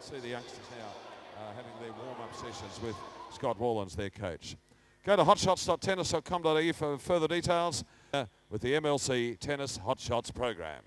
see the youngsters now having their warm-up sessions with Scott Wallens, their coach. Go to hotshots.tennis.com.au for further details with the MLC Tennis Hot Shots program.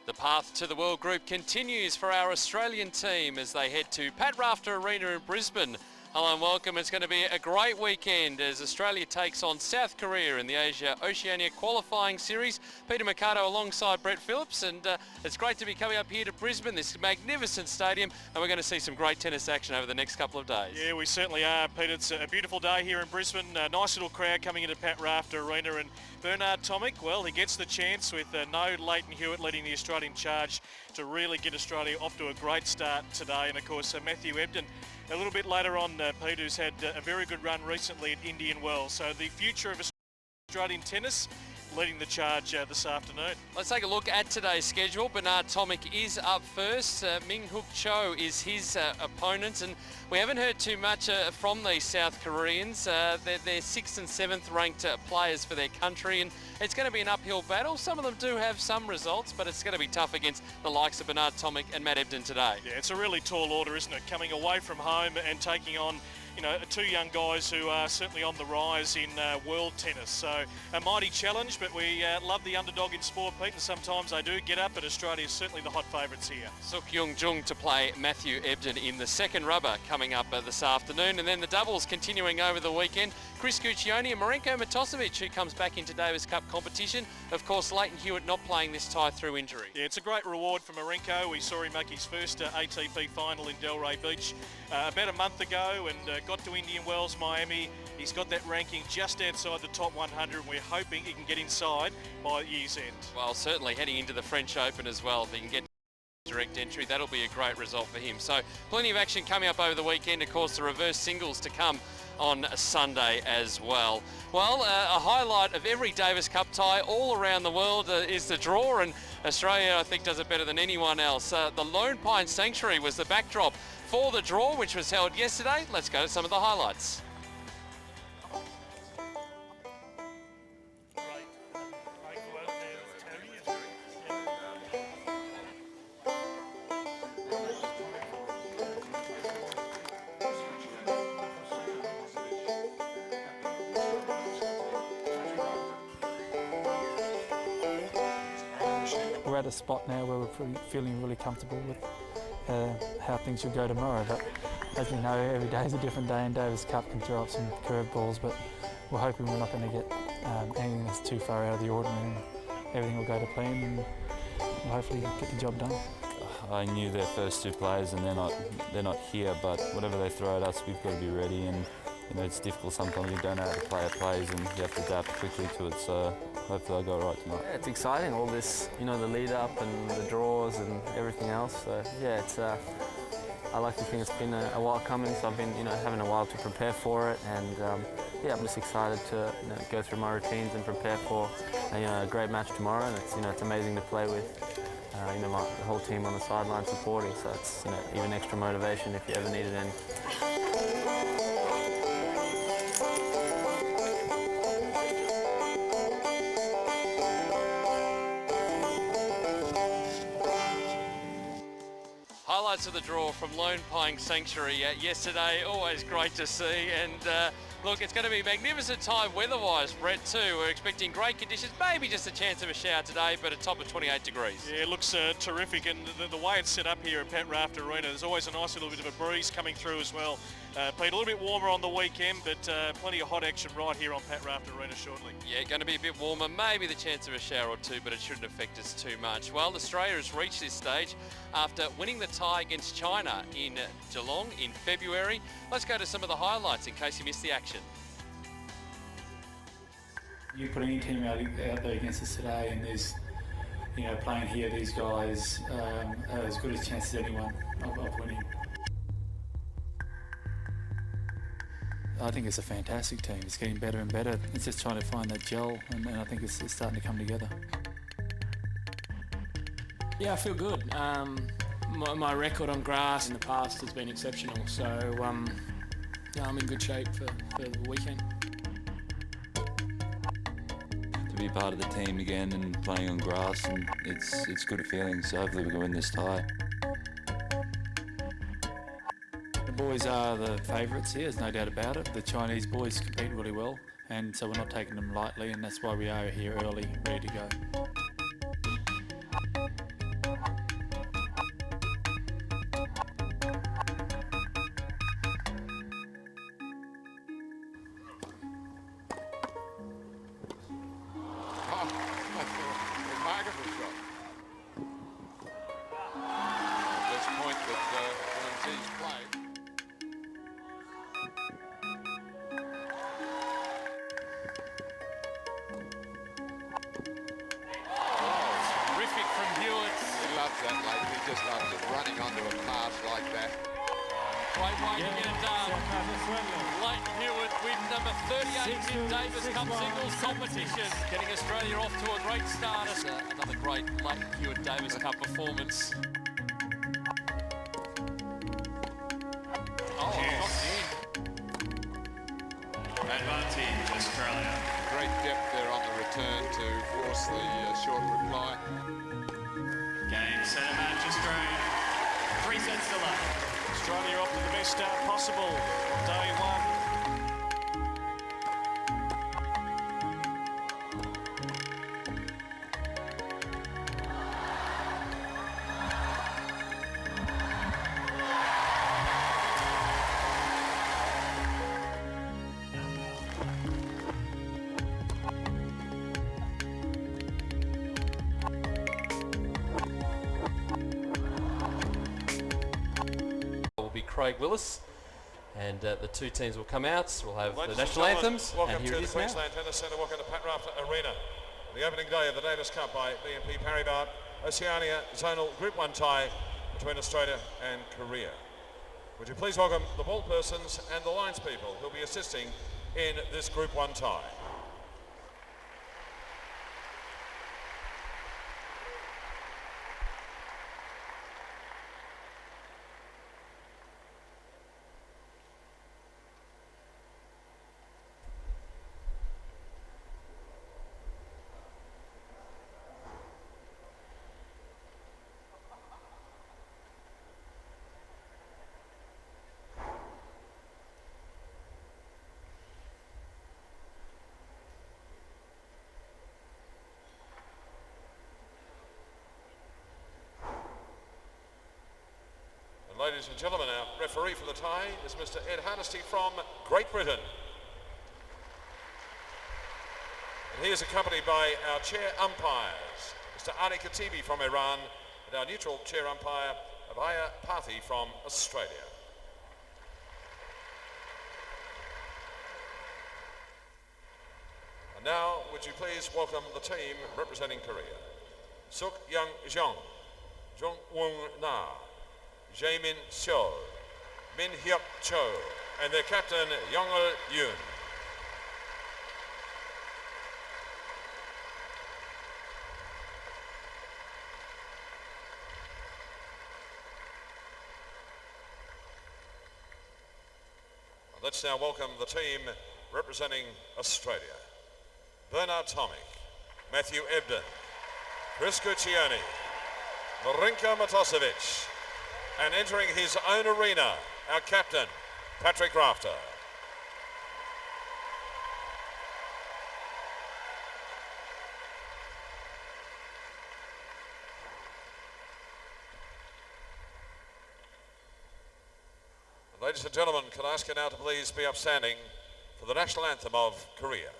The path to the World Group continues for our Australian team as they head to Pat Rafter Arena in Brisbane. Hello and welcome. It's going to be a great weekend as Australia takes on South Korea in the Oceania qualifying series. Peter Mercado alongside Brett Phillips, and it's great to be coming up here to Brisbane, this magnificent stadium, and we're going to see some great tennis action over the next couple of days. Yeah, we certainly are, Peter. It's a beautiful day here in Brisbane. A nice little crowd coming into Pat Rafter Arena, and Bernard Tomic, well, he gets the chance with no Leighton Hewitt leading the Australian charge to really get Australia off to a great start today. And of course, Matthew Ebden a little bit later on, Pete, who's had a very good run recently at Indian Wells. So the future of Australian tennis leading the charge this afternoon. Let's take a look at today's schedule. Bernard Tomic is up first. Min-Hyeok Cho is his opponent, and we haven't heard too much from these South Koreans. They're 6th and 7th ranked players for their country, and it's going to be an uphill battle. Some of them do have some results, but it's going to be tough against the likes of Bernard Tomic and Matt Ebden today. Yeah, it's a really tall order, isn't it? Coming away from home and taking on, you know, two young guys who are certainly on the rise in world tennis. So a mighty challenge, but we love the underdog in sport, Pete, and sometimes they do get up, but Australia is certainly the hot favourites here. Suk Yung Jung to play Matthew Ebden in the second rubber coming up this afternoon, and then the doubles continuing over the weekend. Chris Guccione and Marenko Matosevic, who comes back into Davis Cup competition. Of course, Leighton Hewitt not playing this tie through injury. Yeah, it's a great reward for Marenko. We saw him make his first ATP final in Delray Beach about a month ago, and got to Indian Wells, Miami. He's got that ranking just outside the top 100, and we're hoping he can get inside by year's end. Well, certainly heading into the French Open as well. If he can get direct entry, that'll be a great result for him. So plenty of action coming up over the weekend. Of course, the reverse singles to come on Sunday as well. Well, a highlight of every Davis Cup tie all around the world is the draw, and Australia, I think, does it better than anyone else. The Lone Pine Sanctuary was the backdrop for the draw, which was held yesterday. Let's go to some of the highlights. We're at a spot now where we're feeling really comfortable with how things should go tomorrow. But as we know, every day is a different day, and Davis Cup can throw up some curveballs. But we're hoping we're not going to get anything that's too far out of the ordinary, and everything will go to plan, and we'll hopefully get the job done. I knew their first two players, and they're not here. But whatever they throw at us, we've got to be ready. And you know, it's difficult sometimes. You don't know how the player plays, and you have to adapt quickly to it. So hopefully I'll go right tonight. Yeah, it's exciting, all this, you know, the lead up and the draws and everything else. So yeah, it's I like to think it's been a while coming, so I've been, you know, having a while to prepare for it, and yeah, I'm just excited to, you know, go through my routines and prepare for a great match tomorrow. And it's, you know, it's amazing to play with you know, the whole team on the sideline supporting. So it's, you know, even extra motivation if you ever needed any. Highlights of the draw from Lone Pine Sanctuary yesterday, always great to see, and look, it's going to be a magnificent time weather-wise, Brett, too. We're expecting great conditions, maybe just a chance of a shower today, but a top of 28 degrees. Yeah, it looks terrific, and the way it's set up here at Pat Rafter Arena, there's always a nice little bit of a breeze coming through as well. Pete, a little bit warmer on the weekend, but plenty of hot action right here on Pat Rafter Arena shortly. Yeah, going to be a bit warmer, maybe the chance of a shower or two, but it shouldn't affect us too much. Well, Australia has reached this stage after winning the tie against China in Geelong in February. Let's go to some of the highlights in case you missed the action. You put any team out there against us today, and there's, you know, playing here, these guys are as good a chance as anyone of winning. I think it's a fantastic team. It's getting better and better. It's just trying to find that gel, and I think it's starting to come together. Yeah, I feel good. My record on grass in the past has been exceptional, so yeah, I'm in good shape for the weekend. To be part of the team again and playing on grass, and it's good feeling. So hopefully we can win this tie. The boys are the favourites here, there's no doubt about it. The Chinese boys compete really well, and so we're not taking them lightly, and that's why we are here early, ready to go. Remarkable shot. At this point that Lindsay's played. Terrific from Hewitt. He loves that, like he just loves it, running onto a pass like that. Great way to get it done. Leighton Hewitt with number 38 in Davis Cup singles competition, getting Australia off to a great start. Another great Leighton Hewitt Davis Cup performance. Oh, knocked in. Advantage Australia. Great depth there on the return to force the short reply. Game, set, and match Australia. 3 sets to love. Australia off to the best start possible on day one. Craig Willis, and the two teams will come out. We'll have Ladies the national anthems. Welcome and here to it the is now. Queensland Tennis Centre. Welcome to Pat Rafter Arena. The opening day of the Davis Cup by BNP Paribas Oceania zonal Group 1 tie between Australia and Korea. Would you please welcome the ball persons and the lines people who'll be assisting in this Group 1 tie. Ladies and gentlemen, our referee for the tie is Mr. Ed Hardesty from Great Britain. And he is accompanied by our chair umpires, Mr. Ali Khatibi from Iran, and our neutral chair umpire, Abhaya Pathi from Australia. And now, would you please welcome the team representing Korea. Suk Young Jeong, Jung Woong Na, Jae-min Seo, Min-Hyeok Cho, and their captain, Young-il Yoon. Let's now welcome the team representing Australia. Bernard Tomic, Matthew Ebden, Chris Guccione, Marinka Matosevic, and entering his own arena, our captain, Patrick Rafter. Ladies and gentlemen, can I ask you now to please be upstanding for the national anthem of Korea.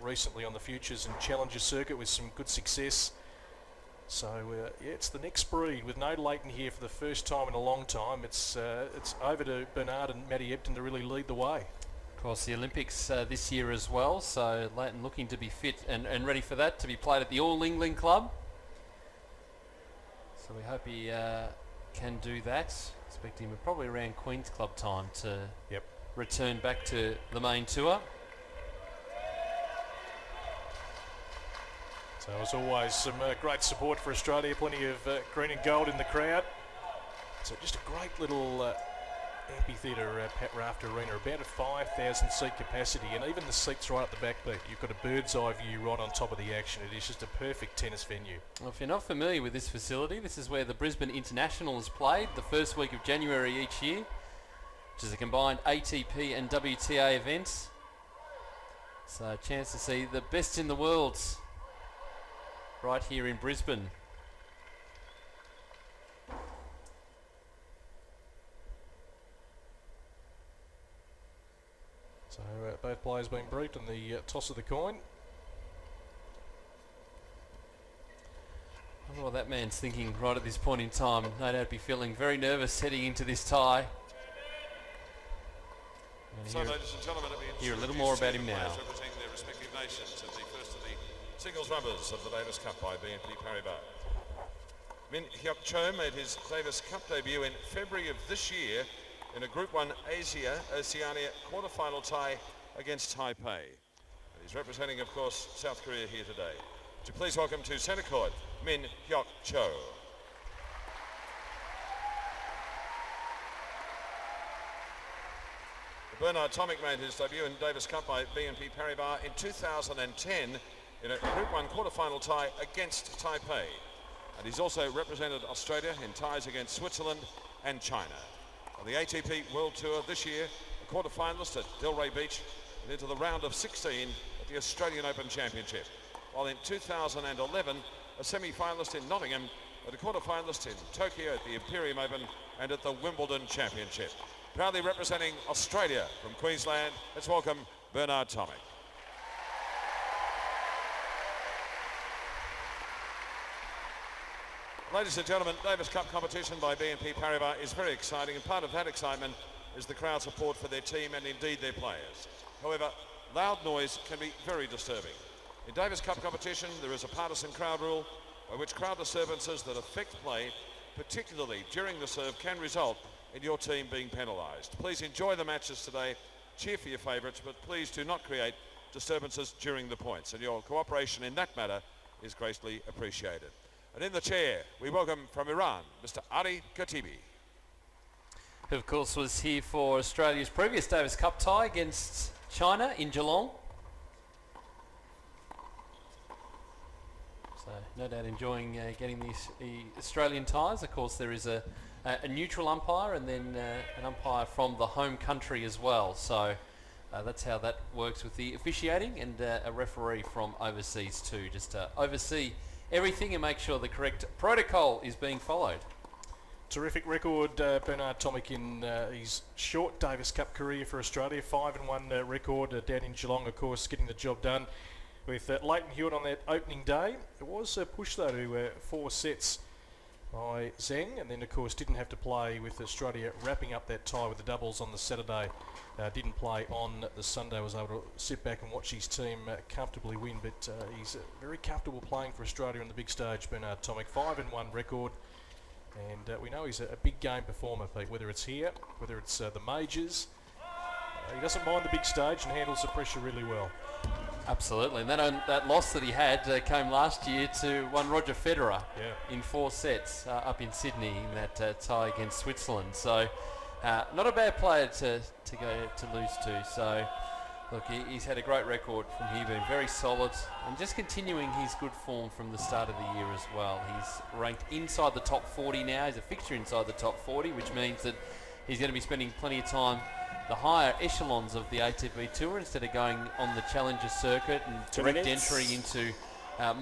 Recently on the Futures and Challenger circuit with some good success. So yeah, it's the next breed with no Leighton here for the first time in a long time. It's over to Bernard and Matty Ebden to really lead the way. Of course, the Olympics this year as well, so Leighton looking to be fit and ready for that, to be played at the All England Club. So we hope he can do that. Expecting him probably around Queen's Club time to return back to the main tour. So as always, some great support for Australia, plenty of green and gold in the crowd. So just a great little amphitheatre at Pat Rafter Arena, about a 5,000 seat capacity, and even the seats right at the back, Pete. You've got a bird's eye view right on top of the action. It is just a perfect tennis venue. Well, if you're not familiar with this facility, this is where the Brisbane International is played the first week of January each year, which is a combined ATP and WTA event. So a chance to see the best in the world right here in Brisbane. So both players being briefed on the toss of the coin. I wonder what that man's thinking right at this point in time. No doubt be feeling very nervous heading into this tie. So, ladies and gentlemen, hear a little more about him now. Representing their respective nations in the first of the singles rubbers of the Davis Cup by BNP Paribas. Min-Hyeok Cho made his Davis Cup debut in February of this year in a Group 1 Oceania quarter-final tie against Taipei. And he's representing, of course, South Korea here today. Would you please welcome to centre court, Min-Hyeok Cho. Bernard Tomic made his debut in Davis Cup by BNP Paribas in 2010 in a Group 1 quarter-final tie against Taipei. And he's also represented Australia in ties against Switzerland and China. On the ATP World Tour this year, a quarter-finalist at Delray Beach and into the round of 16 at the Australian Open Championship. While in 2011, a semi-finalist in Nottingham and a quarter-finalist in Tokyo at the Imperium Open and at the Wimbledon Championship. Proudly representing Australia from Queensland, let's welcome Bernard Tomic. Ladies and gentlemen, Davis Cup competition by BNP Paribas is very exciting, and part of that excitement is the crowd support for their team and indeed their players. However, loud noise can be very disturbing. In Davis Cup competition, there is a partisan crowd rule by which crowd disturbances that affect play, particularly during the serve, can result in your team being penalised. Please enjoy the matches today, cheer for your favourites, but please do not create disturbances during the points, and your cooperation in that matter is greatly appreciated. And in the chair, we welcome from Iran, Mr. Ari Khatibi. Who of course was here for Australia's previous Davis Cup tie against China in Geelong. So no doubt enjoying getting the Australian ties. Of course there is a neutral umpire and then an umpire from the home country as well. So that's how that works with the officiating, and a referee from overseas too, just to oversee everything and make sure the correct protocol is being followed. Terrific record, Bernard Tomic, in his short Davis Cup career for Australia. 5-1 record down in Geelong, of course, getting the job done with Leighton Hewitt on that opening day. It was pushed though to 4 sets by Zheng, and then of course didn't have to play with Australia wrapping up that tie with the doubles on the Saturday. Didn't play on the Sunday, was able to sit back and watch his team comfortably win, but he's very comfortable playing for Australia on the big stage, Bernard Tomic. 5-1 record, and we know he's a big game performer, Pete, whether it's here, whether it's the majors. He doesn't mind the big stage and handles the pressure really well. Absolutely, and that loss that he had came last year to one Roger Federer in 4 sets up in Sydney in that tie against Switzerland. So not a bad player to lose to. So look, he's had a great record from here, been very solid and just continuing his good form from the start of the year as well. He's ranked inside the top 40 now. He's a fixture inside the top 40, which means that he's going to be spending plenty of time the higher echelons of the ATP Tour instead of going on the Challenger circuit and direct entry into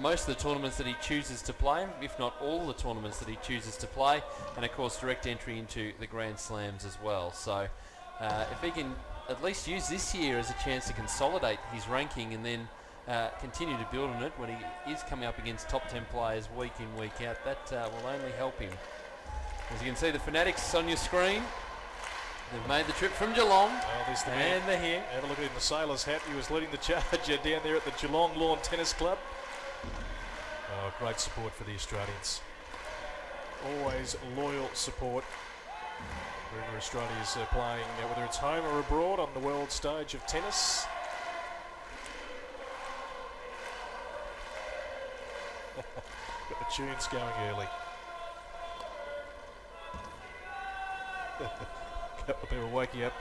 most of the tournaments that he chooses to play, if not all the tournaments that he chooses to play, and of course direct entry into the Grand Slams as well. So if he can at least use this year as a chance to consolidate his ranking and then continue to build on it when he is coming up against top 10 players week in, week out, that will only help him. As you can see, the Fanatics on your screen. They've made the trip from Geelong, and they're here. Have a look at him in the sailor's hat. He was leading the charge down there at the Geelong Lawn Tennis Club. Oh, great support for the Australians. Always loyal support wherever Australia's playing, whether it's home or abroad on the world stage of tennis. Got the tunes going early. Couple of people waking up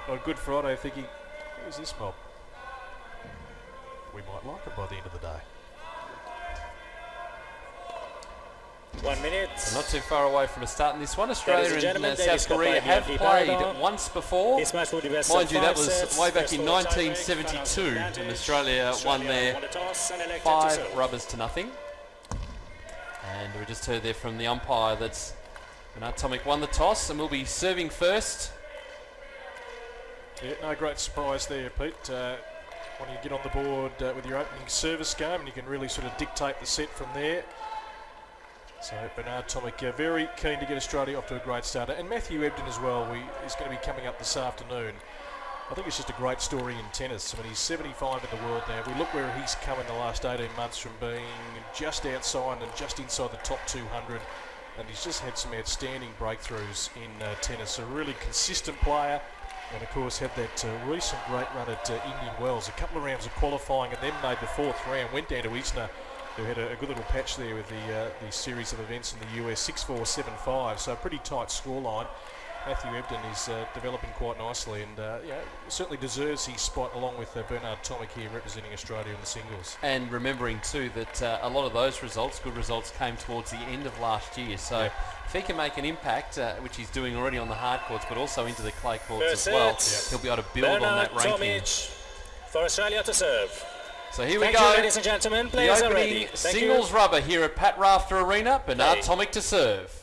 on Good Friday thinking, who's this mob? We might like them by the end of the day. 1 minute. So not too far away from a start in this one. Australia and South Korea Cup have by played Paribas. once before. This match will be best Mind of you, that 5 was sets. way back First in ball, tie break, 1972, advantage. and Australia won there won the toss and elected to 5 serve. rubbers to nothing. And we just heard there from the umpire that's Tomic won the toss and will be serving first. Yeah, no great surprise there, Pete. When you get on the board with your opening service game, and you can really sort of dictate the set from there. So Bernard Tomic very keen to get Australia off to a great start. And Matthew Ebden as well is going to be coming up this afternoon. I think it's just a great story in tennis. I mean, he's 75 in the world now. We look where he's come in the last 18 months from being just outside and just inside the top 200. And he's just had some outstanding breakthroughs in tennis. A really consistent player. And of course had that recent great run at Indian Wells. A couple of rounds of qualifying and then made the 4th round. Went down to Isner, who had a good little patch there with the series of events in the US, 6-4, 7-5. So a pretty tight scoreline. Matthew Ebden is developing quite nicely and certainly deserves his spot along with Bernard Tomic here representing Australia in the singles. And remembering too that a lot of those results, good results, came towards the end of last year. So if he can make an impact, which he's doing already on the hard courts, but also into the clay courts as well, he'll be able to build on that ranking. Tomic for Australia to serve. So here we Thank go. you, ladies and gentlemen. The Players are opening ready. singles rubber here at Pat Rafter Arena. Bernard Tomic to serve.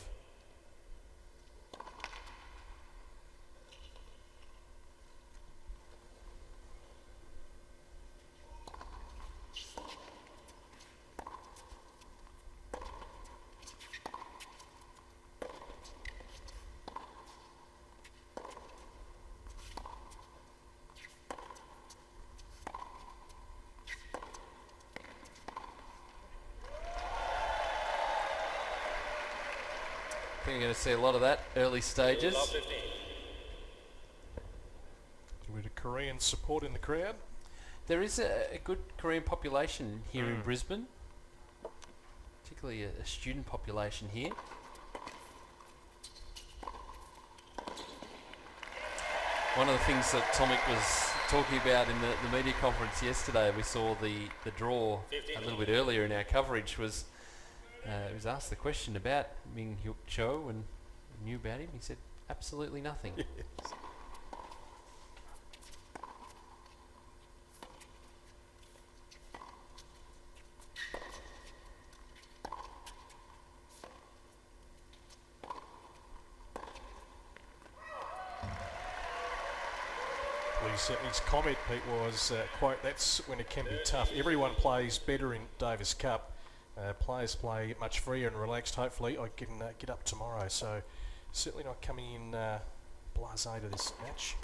I think you're going to see a lot of that early stages. With a Korean support in the crowd. There is a good Korean population here in Brisbane, particularly a student population here. One of the things that Tomic was talking about in the media conference yesterday, we saw the draw a little bit earlier in our coverage, was he was asked the question about Min-Hyeok Cho and knew about him. He said, absolutely nothing. Yes. His comment, Pete, was, quote, that's when it can be tough. Everyone plays better in Davis Cup. Players play much freer and relaxed. Hopefully I can get up tomorrow. So certainly not coming in blasé to this match.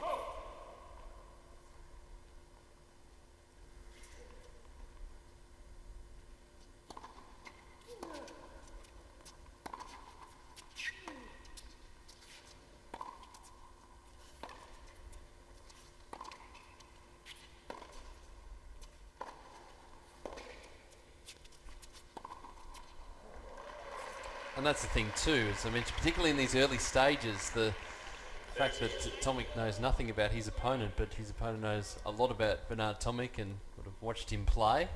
And that's the thing too, as I mentioned, particularly in these early stages, the fact that Tomic knows nothing about his opponent, but his opponent knows a lot about Bernard Tomic and would have watched him play.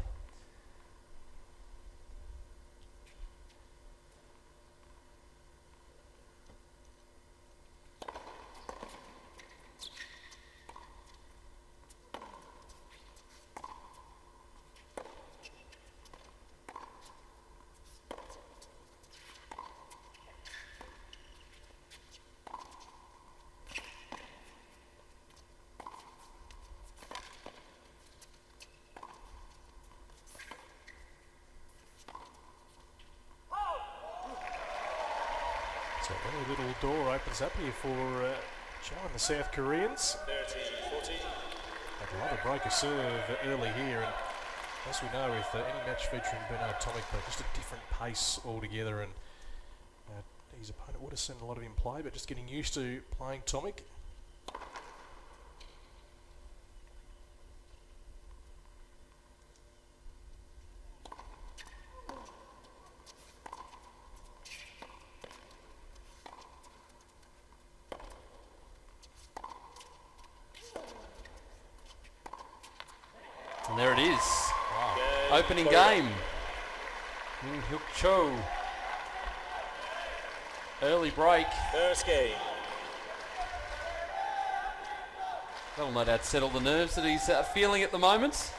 So a little door opens up here for Cho and the South Koreans. 30-40. They'd love a break a serve early here, and as we know with any match featuring Bernard Tomic, just a different pace altogether, and his opponent would have seen a lot of him play, but just getting used to playing Tomic. there it is. Game Opening for game. Min-Hyeok Cho. Early break. First game. That'll no doubt settle the nerves that he's feeling at the moment.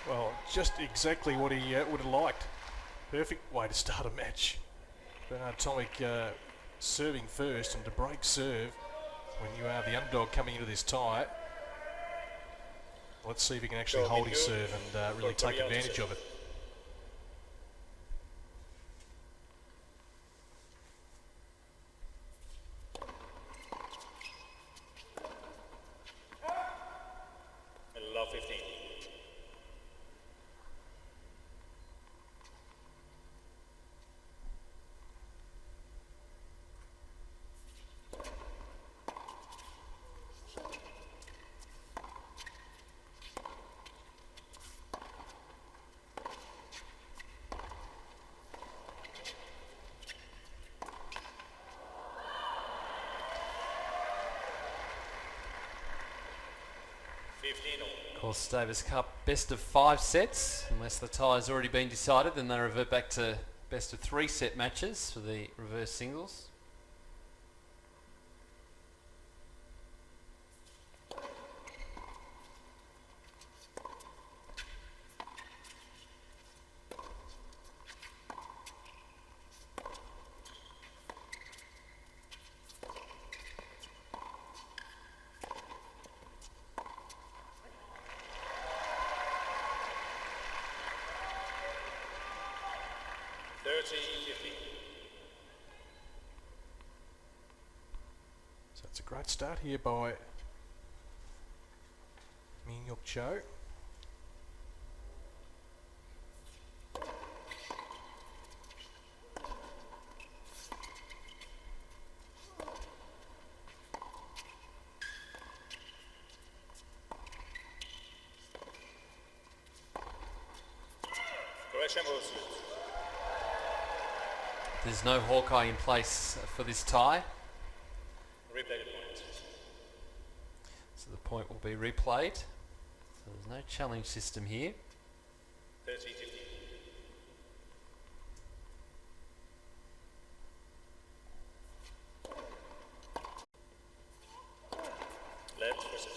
Well, just exactly what he would have liked. Perfect way to start a match. Tomic serving first, and to break serve when you are the underdog coming into this tie. Let's see if he can actually hold his serve and really take advantage of it. Love 15. Of course, Davis Cup best of 5 sets. Unless the tie has already been decided, then they revert back to best of 3 set matches for the reverse singles. So it's a great start here by Min-Hyeok Cho. There's no Hawkeye in place for this tie. Replay the point. So the point will be replayed. So there's no challenge system here. 30-15. Left versus.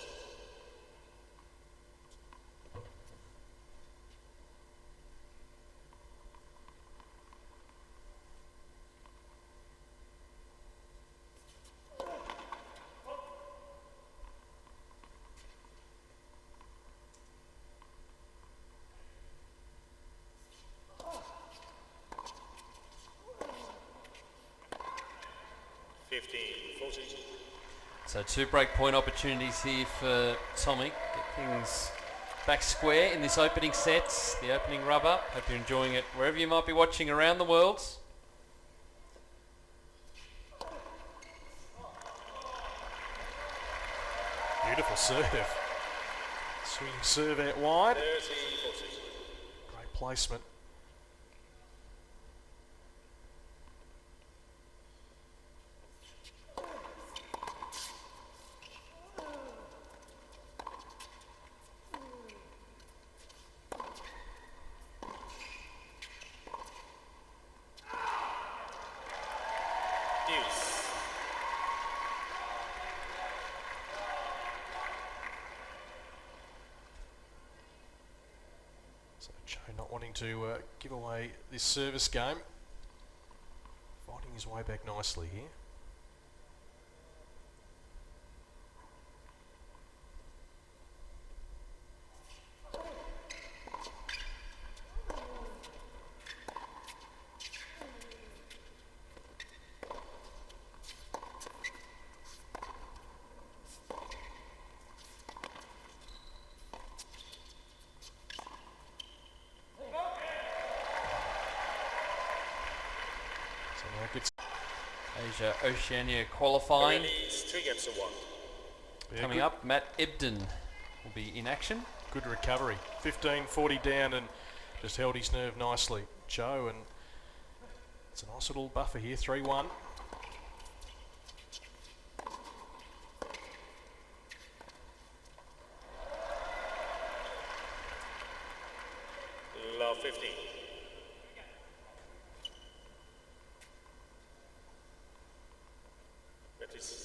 So 2 break point opportunities here for Tomic. Get things back square in this opening set, the opening rubber. Hope you're enjoying it wherever you might be watching around the world. Beautiful serve. Swing serve out wide. 30-14. Great placement. So Cho not wanting to give away this service game. Fighting his way back nicely here. Asia Oceania qualifying. Release 3 games to 1. Yeah, Coming good, up, Matt Ebden will be in action. good recovery. 15-40 down and just held his nerve nicely. Cho, and it's a nice little buffer here, 3-1. Now 15. Practice.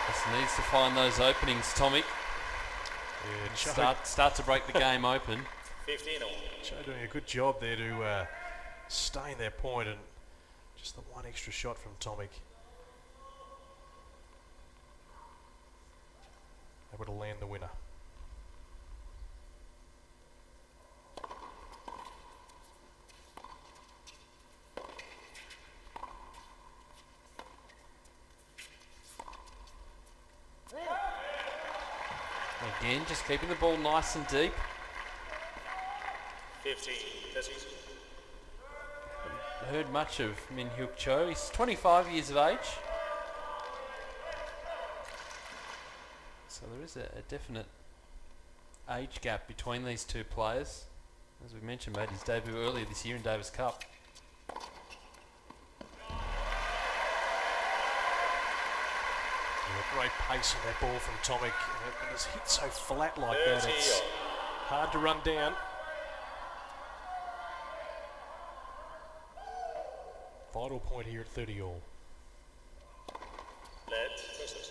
Just needs to find those openings, Tomic. Yeah, Start to break the game open. 15 all. Cho doing a good job there to stay in their point, and just the one extra shot from Tomic. Able to land the winner. Again, just keeping the ball nice and deep. 15. Tessie. Heard much of Min-Hyeok Cho. He's 25 years of age. So there is a definite age gap between these two players. As we mentioned, made his debut earlier this year in Davis Cup. Great pace on that ball from Tomic, and it's hit so flat like that, it's hard to run down. Vital point here at 30 all. Let's process.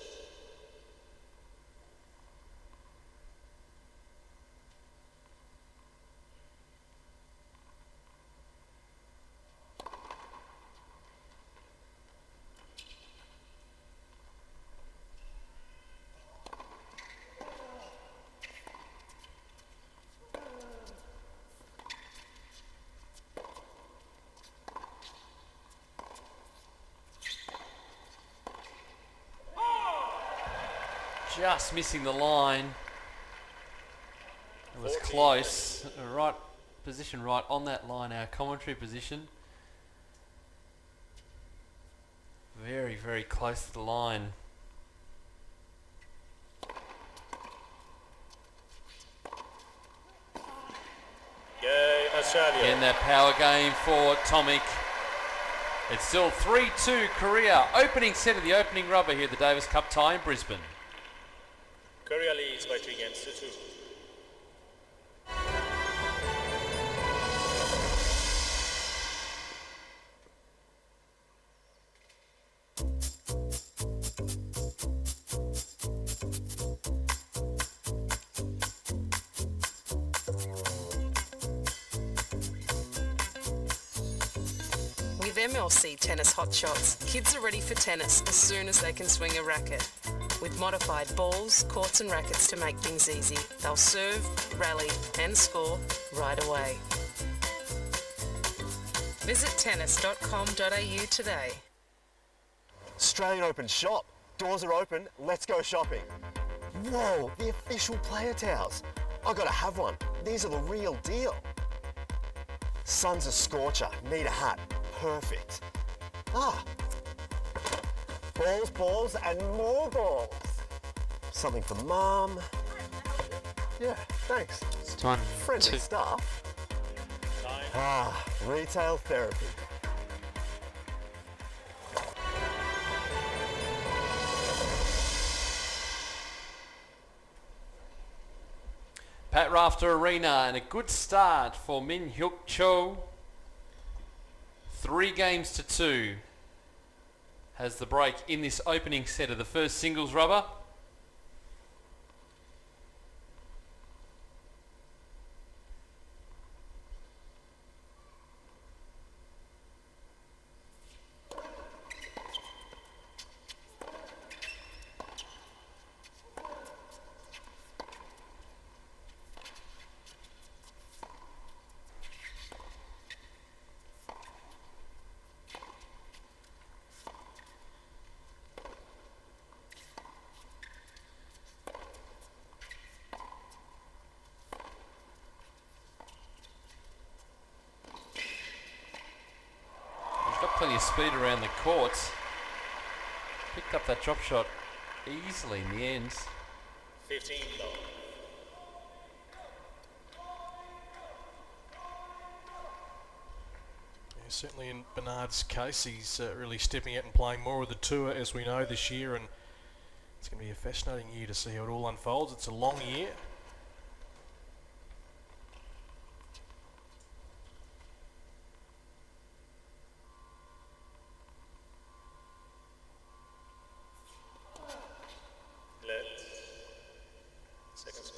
Just missing the line. It was close. Right position, right on that line, our commentary position. Very, very close to the line. Game Australia. Again, that power game for Tomic. It's still 3-2 Korea. Opening set of the opening rubber here at the Davis Cup tie in Brisbane. Korea leads by 3 games to 2. With MLC Tennis Hot Shots, kids are ready for tennis as soon as they can swing a racket. With modified balls, courts and rackets to make things easy, they'll serve, rally and score right away. Visit tennis.com.au today. Australian Open shop. Doors are open. Let's go shopping. Whoa, the official player towels. I gotta have one. These are the real deal. Sun's a scorcher. Need a hat. Perfect. Ah. Balls, and more balls. Something for Mum. Yeah, thanks. It's time. Friendly stuff. Ah, retail therapy. Pat Rafter Arena, and a good start for Min-Hyeok Cho. 3 games to 2 has the break in this opening set of the first singles rubber. plenty of speed around the courts. Picked up that drop shot easily in the end. 15 love. Certainly in Bernard's case, he's really stepping out and playing more of the tour, as we know, this year, and it's going to be a fascinating year to see how it all unfolds. It's a long year. Seconds.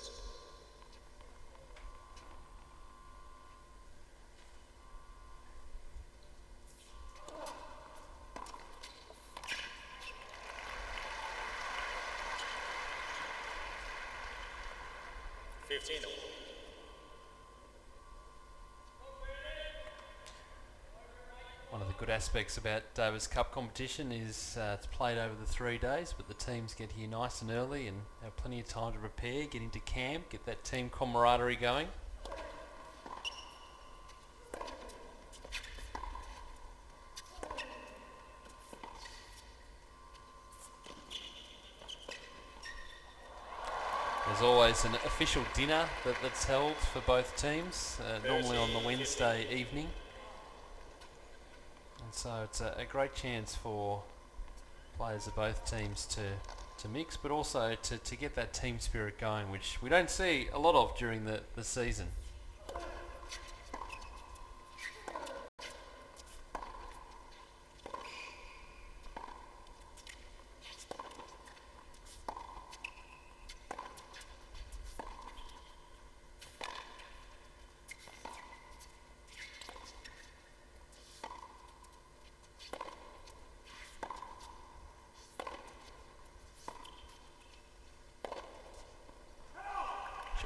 One of the good aspects about Davis Cup competition is it's played over the 3 days, but the teams get here nice and early and have plenty of time to prepare, get into camp, get that team camaraderie going. There's always an official dinner that's held for both teams, normally on the Wednesday evening. And so it's a great chance for players of both teams to mix, but also to get that team spirit going, which we don't see a lot of during the season.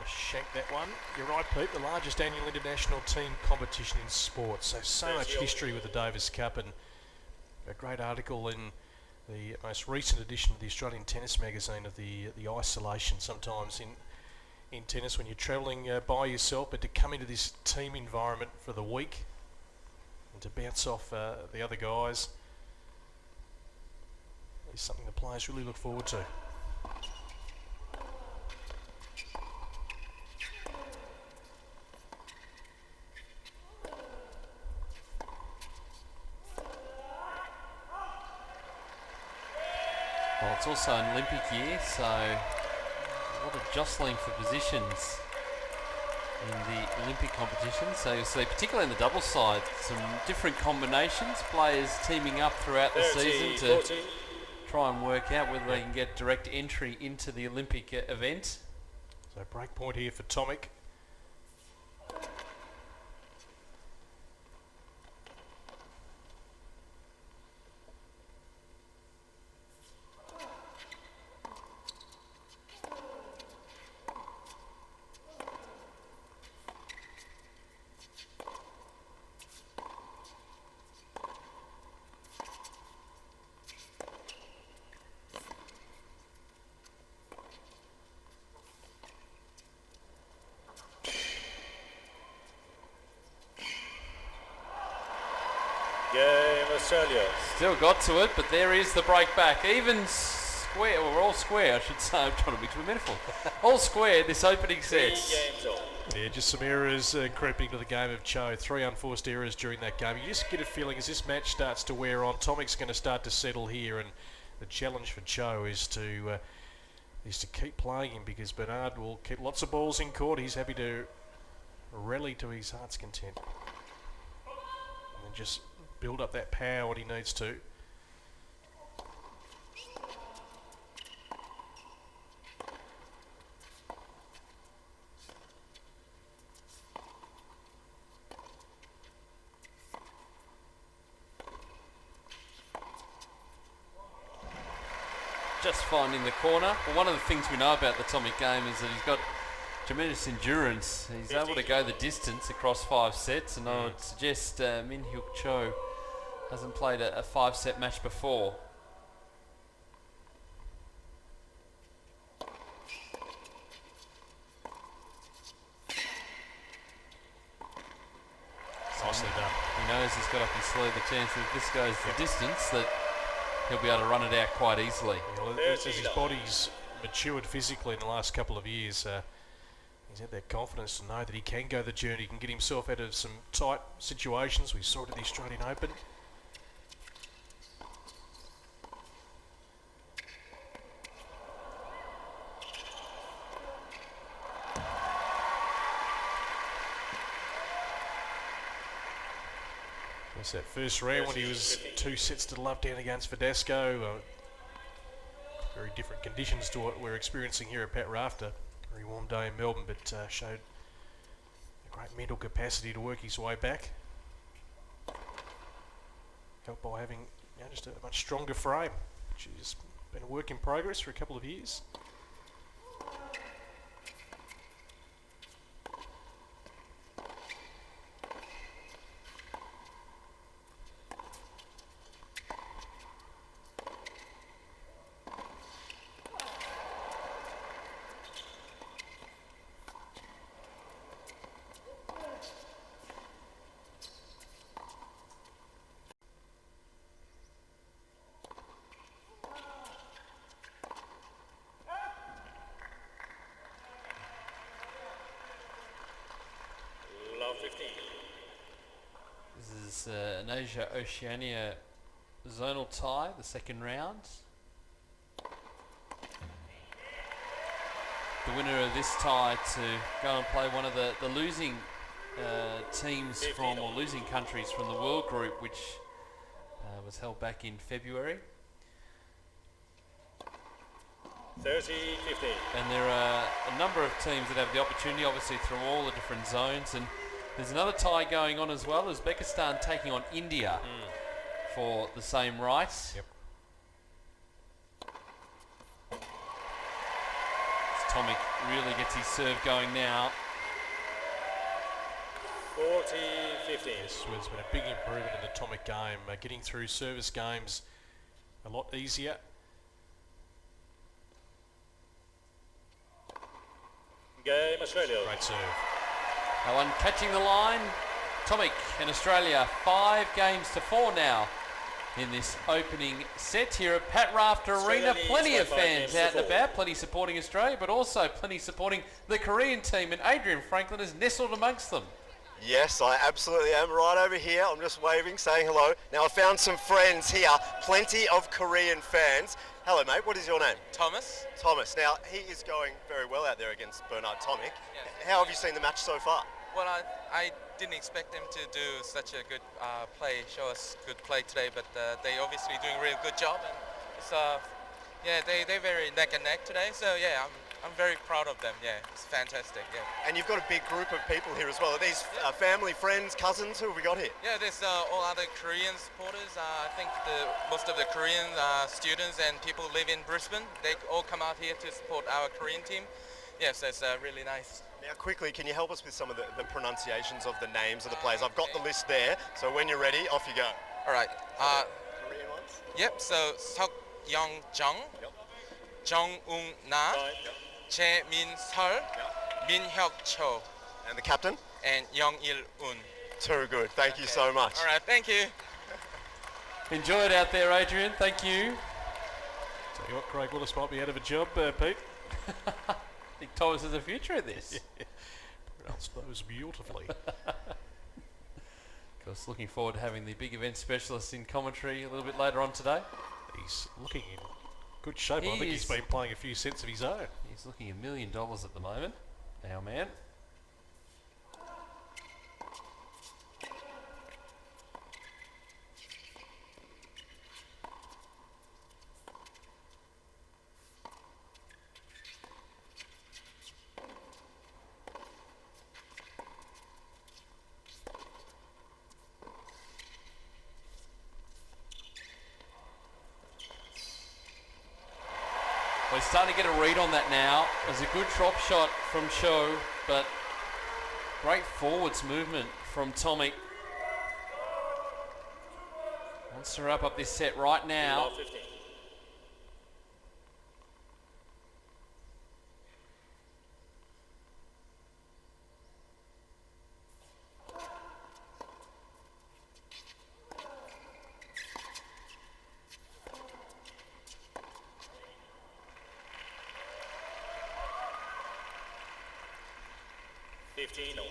Shank that one. You're right, Pete. The largest annual international team competition in sport. So much history with the Davis Cup, and a great article in the most recent edition of the Australian Tennis magazine of the isolation sometimes in tennis when you're travelling by yourself, but to come into this team environment for the week and to bounce off the other guys is something the players really look forward to. Well, it's also an Olympic year, so a lot of jostling for positions in the Olympic competition. So you'll see, particularly in the doubles side, some different combinations, players teaming up throughout the season to try and work out whether they can get direct entry into the Olympic event. So break point here for Tomic. Game Australia. Still got to it, but there is the break back. Even square, well, we're all square, I should say. I'm trying to mix with metaphor. All square this opening set. Yeah, just some errors creeping to the game of Cho. 3 unforced errors during that game. You just get a feeling as this match starts to wear on, Tomic's going to start to settle here, and the challenge for Cho is to keep playing him, because Bernard will keep lots of balls in court. He's happy to rally to his heart's content and just build up that power when he needs to. Just finding the corner. Well, one of the things we know about the Tomic game is that he's got tremendous endurance. He's able to go the distance across 5 sets, and I would suggest Min-Hyeok Cho hasn't played a 5-set match before. Nicely done. He knows he's got up his sleeve the chance that if this goes the distance, that he'll be able to run it out quite easily. As his body's matured physically in the last couple of years, he's had that confidence to know that he can go the journey, he can get himself out of some tight situations. We saw it at the Australian Open. It's that first round when he was 2 sets to love down against Verdasco. Very different conditions to what we're experiencing here at Pat Rafter. Very warm day in Melbourne, but showed a great mental capacity to work his way back. Helped by having just a much stronger frame, which has been a work in progress for a couple of years. This is an Asia-Oceania zonal tie, the second round. The winner of this tie to go and play one of the losing teams from, or losing countries from the World Group, which was held back in February. 30-15. And there are a number of teams that have the opportunity, obviously, through all the different zones. And there's another tie going on as well. Uzbekistan taking on India for the same right. Yep. Tomic really gets his serve going now. 40-15. Yes, there's been a big improvement in the Tomic game. Getting through service games a lot easier. Game Australia. Great serve. That one catching the line. Tomic in Australia, 5-4 now in this opening set here at Pat Rafter Arena. Plenty of fans out and about, plenty supporting Australia, but also plenty supporting the Korean team, and Adrian Franklin is nestled amongst them. Yes, I absolutely am. Right over here. I'm just waving, saying hello. Now, I found some friends here, plenty of Korean fans. Hello, mate. What is your name? Thomas. Thomas. Now, he is going very well out there against Bernard Tomic. Yes. How have you seen the match so far? Well, I didn't expect him to do such a good play, show us good play today, but they obviously doing a really good job. And it's, they're very neck and neck today, so yeah, I'm very proud of them. Yeah, it's fantastic. Yeah. And you've got a big group of people here as well. Are these family, friends, cousins? Who have we got here? Yeah, there's all other Korean supporters. I think most of the Korean students and people live in Brisbane. They all come out here to support our Korean team. Yes, that's really nice. Now, quickly, can you help us with some of the pronunciations of the names of the players? I've got the list there, so when you're ready, off you go. All right. Korean ones? Yep, so Seok Young Jung, Jung Eun Na, Jae Min Seol, Min-Hyeok Cho. And the captain? And Young Il Un. Too good. Thank you so much. All right, thank you. Enjoy it out there, Adrian. Thank you. Tell you what, Craig Willis might be out of a job, Pete. I think Thomas has a future in this. Pronounce those beautifully. Of course, looking forward to having the big event specialist in commentary a little bit later on today. He's looking in good shape. I think he's been playing a few sets of his own. He's looking $1 million at the moment, our man. We're starting to get a read on that now. There's a good drop shot from Cho, but great forwards movement from Tomic. Wants to wrap up this set right now. 15 all.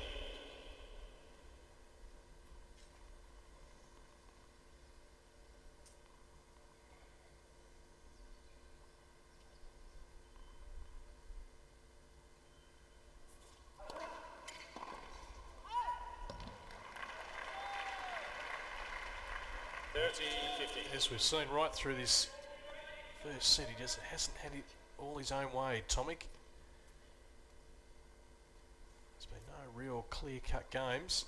As we've seen right through this first set, he just hasn't had it all his own way, Tomic. There's been no real clear-cut games.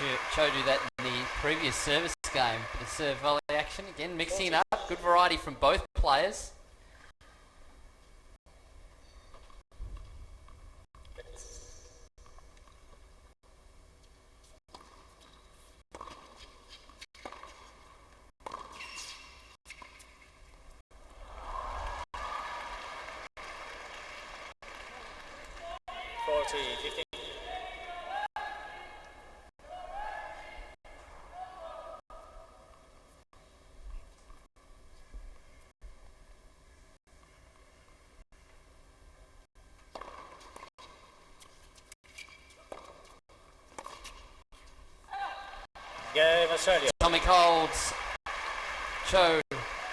I showed you that in the previous service game for the serve volley action. Again, mixing it up. Good variety from both players. Game Australia. Tomic holds. Cho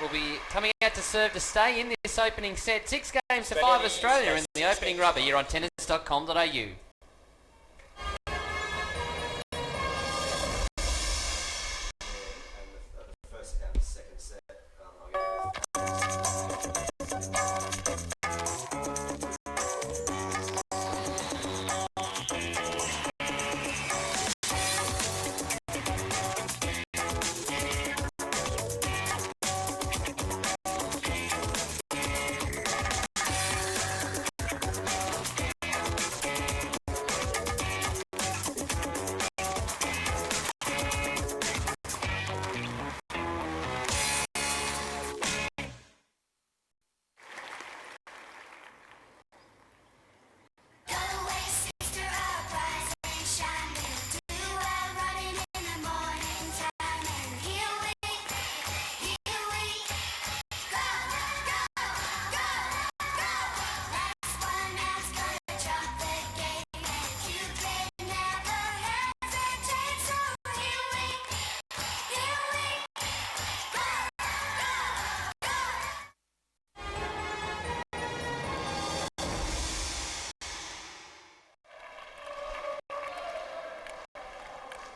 will be coming out to serve to stay in this opening set. 6 games to 5 Australia in the opening rubber here on tennis.com.au.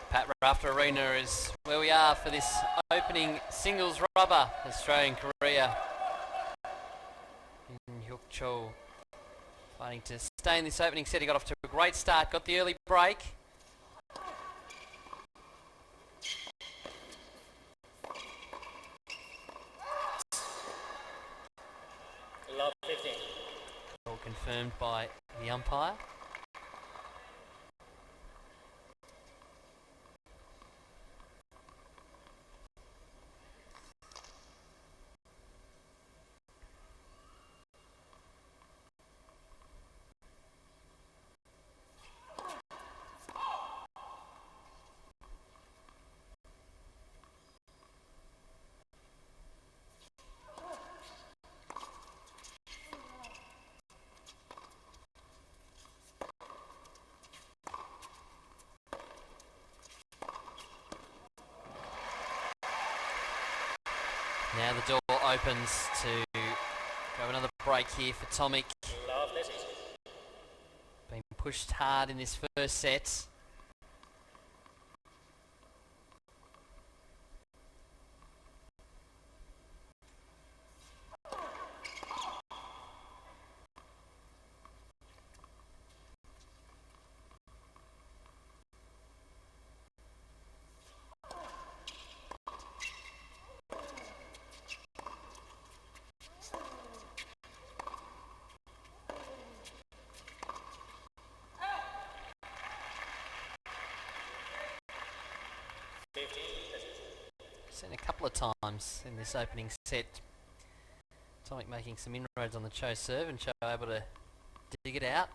Pat Rafter Arena is where we are for this opening singles rubber, Australian-Korea. Min-Hyeok Cho fighting to stay in this opening set. He got off to a great start, got the early break. Love 15. All confirmed by the umpire. Now the door opens to go another break here for Tomic. Been pushed hard in this first set. seen a couple of times in this opening set. Tomic making some inroads on the Cho serve and Cho able to dig it out.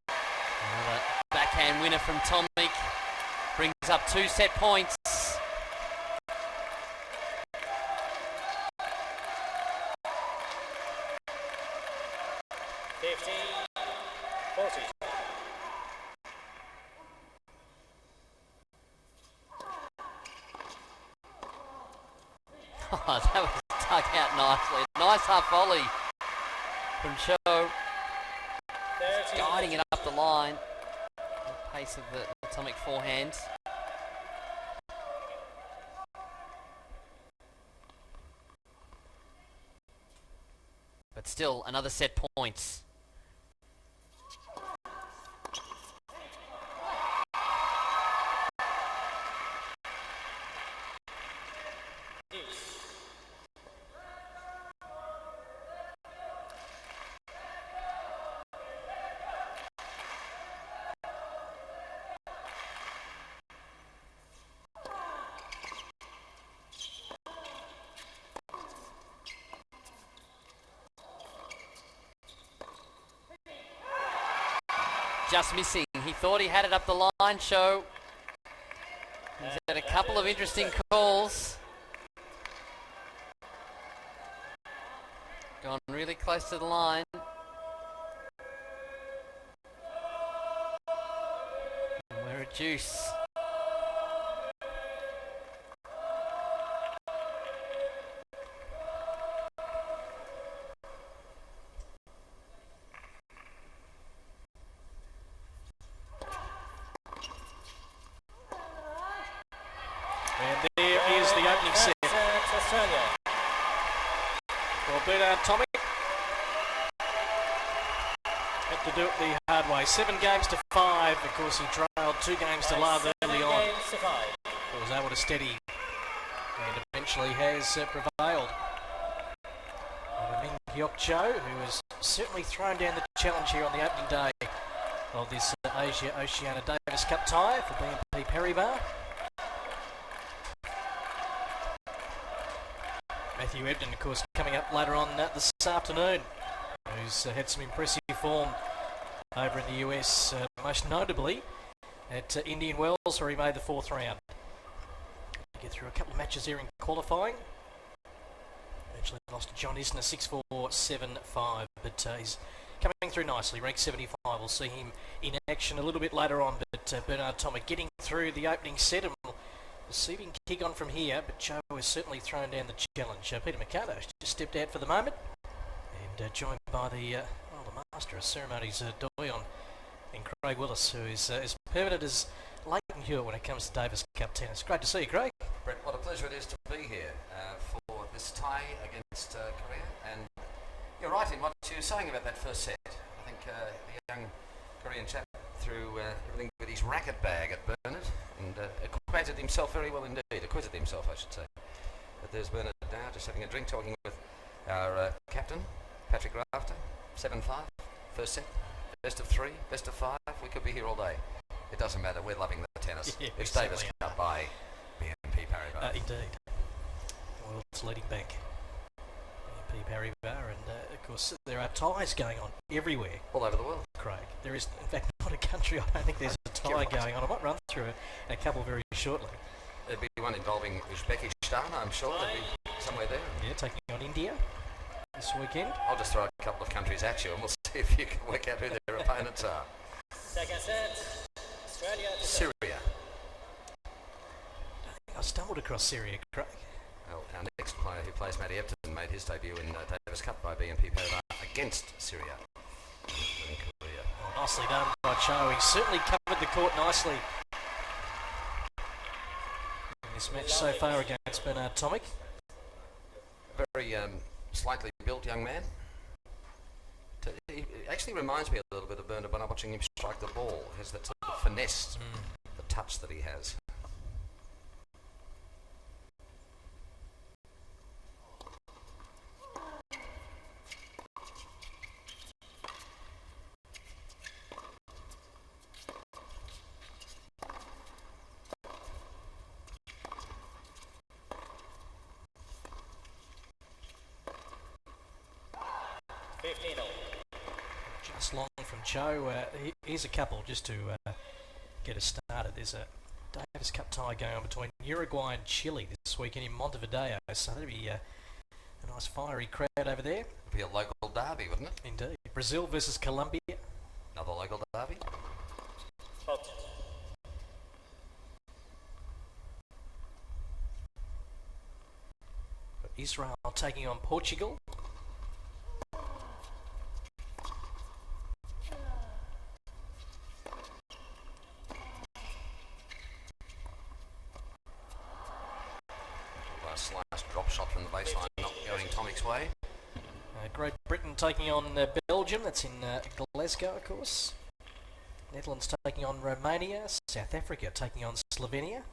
Another backhand winner from Tomic brings up 2 set points. Oh, that was dug out nicely. Nice half volley from Cho. Guiding it up the line. The pace of the Tomic forehand. But still, another set points. Just missing. He thought he had it up the line, Cho. He's had a couple of interesting calls. Gone really close to the line. And we're at deuce. And there is the opening set. Australia. Well, Bernard Tomic had to do it the hard way. 7 games to 5. Of course, he trailed 2 games to love early on. But was able to steady and eventually has prevailed. Min-Hyeok Cho, who has certainly thrown down the challenge here on the opening day of this Oceania Davis Cup tie for BNP Paribas. Matthew Ebden, of course, coming up later on this afternoon, who's had some impressive form over in the US, most notably at Indian Wells, where he made the 4th round. Get through a couple of matches here in qualifying. Eventually lost to John Isner 6-4, 7-5, but he's coming through nicely, ranked 75. We'll see him in action a little bit later on, but Bernard Tomic getting through the opening set, and we'll see if he can kick on from here, but Cho has certainly thrown down the challenge. Peter Mercado just stepped out for the moment, and joined by the master of ceremonies, Doyon, and Craig Willis, who is as permanent as Leighton Hewitt when it comes to Davis Cup tennis. Great to see you, Craig. Brett, what a pleasure it is to be here for this tie against Korea. And you're right in what you were saying about that first set. I think the young Korean chap threw everything with his racket bag at Bernard and acquitted himself very well indeed. Acquitted himself, I should say. But there's Bernard now, just having a drink, talking with our captain, Pat Rafter. 7-5, first set. Best of 3, best of 5. We could be here all day. It doesn't matter. We're loving the tennis. Yeah, it's Davis Cup by BNP Paribas. Indeed. The world's leading bank, BNP Paribas, and of course there are ties going on everywhere. All over the world. Craig. There is, in fact, not a country I don't think there's a tie going on. I might run through a couple very shortly. There'd be one involving Uzbekistan, I'm sure. There'd be somewhere there. Yeah, taking on India this weekend. I'll just throw a couple of countries at you and we'll see if you can work out who their opponents are. Second set, Australia. Syria. I stumbled across Syria, Craig. Well, our next player who plays, Matty Epton, made his debut in Davis Cup by BNP Paribas against Syria. In Korea. Oh, nicely done by Cho. He certainly covered the court nicely in this match so far against Bernard Tomic. Very slightly built young man. He actually reminds me a little bit of Bernard when I'm watching him strike the ball. He has that sort of finesse, the touch that he has. 15-all. Just long from Cho. Here's a couple just to get us started. There's a Davis Cup tie going on between Uruguay and Chile this weekend in Montevideo. So that'll be a nice fiery crowd over there. It'd be a local derby, wouldn't it? Indeed. Brazil versus Colombia. Another local derby. Hot. Israel taking on Portugal. Last drop shot from the baseline, not going Tomic's way. Great Britain taking on Belgium. That's in Glasgow, of course. Netherlands taking on Romania. South Africa taking on Slovenia.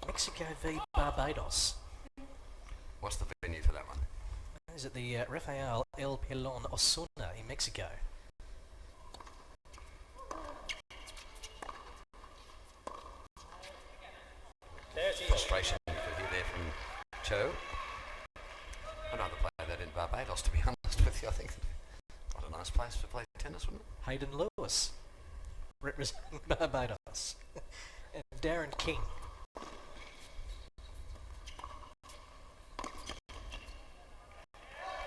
Mexico v Barbados. What's the venue for that one? Is it the Rafael El Pelon Osuna in Mexico? Frustration you could hear there from Cho. I'd rather play that in Barbados, to be honest with you. I think what a nice place to play tennis, wouldn't it? Hayden Lewis representing Barbados. And Darren King.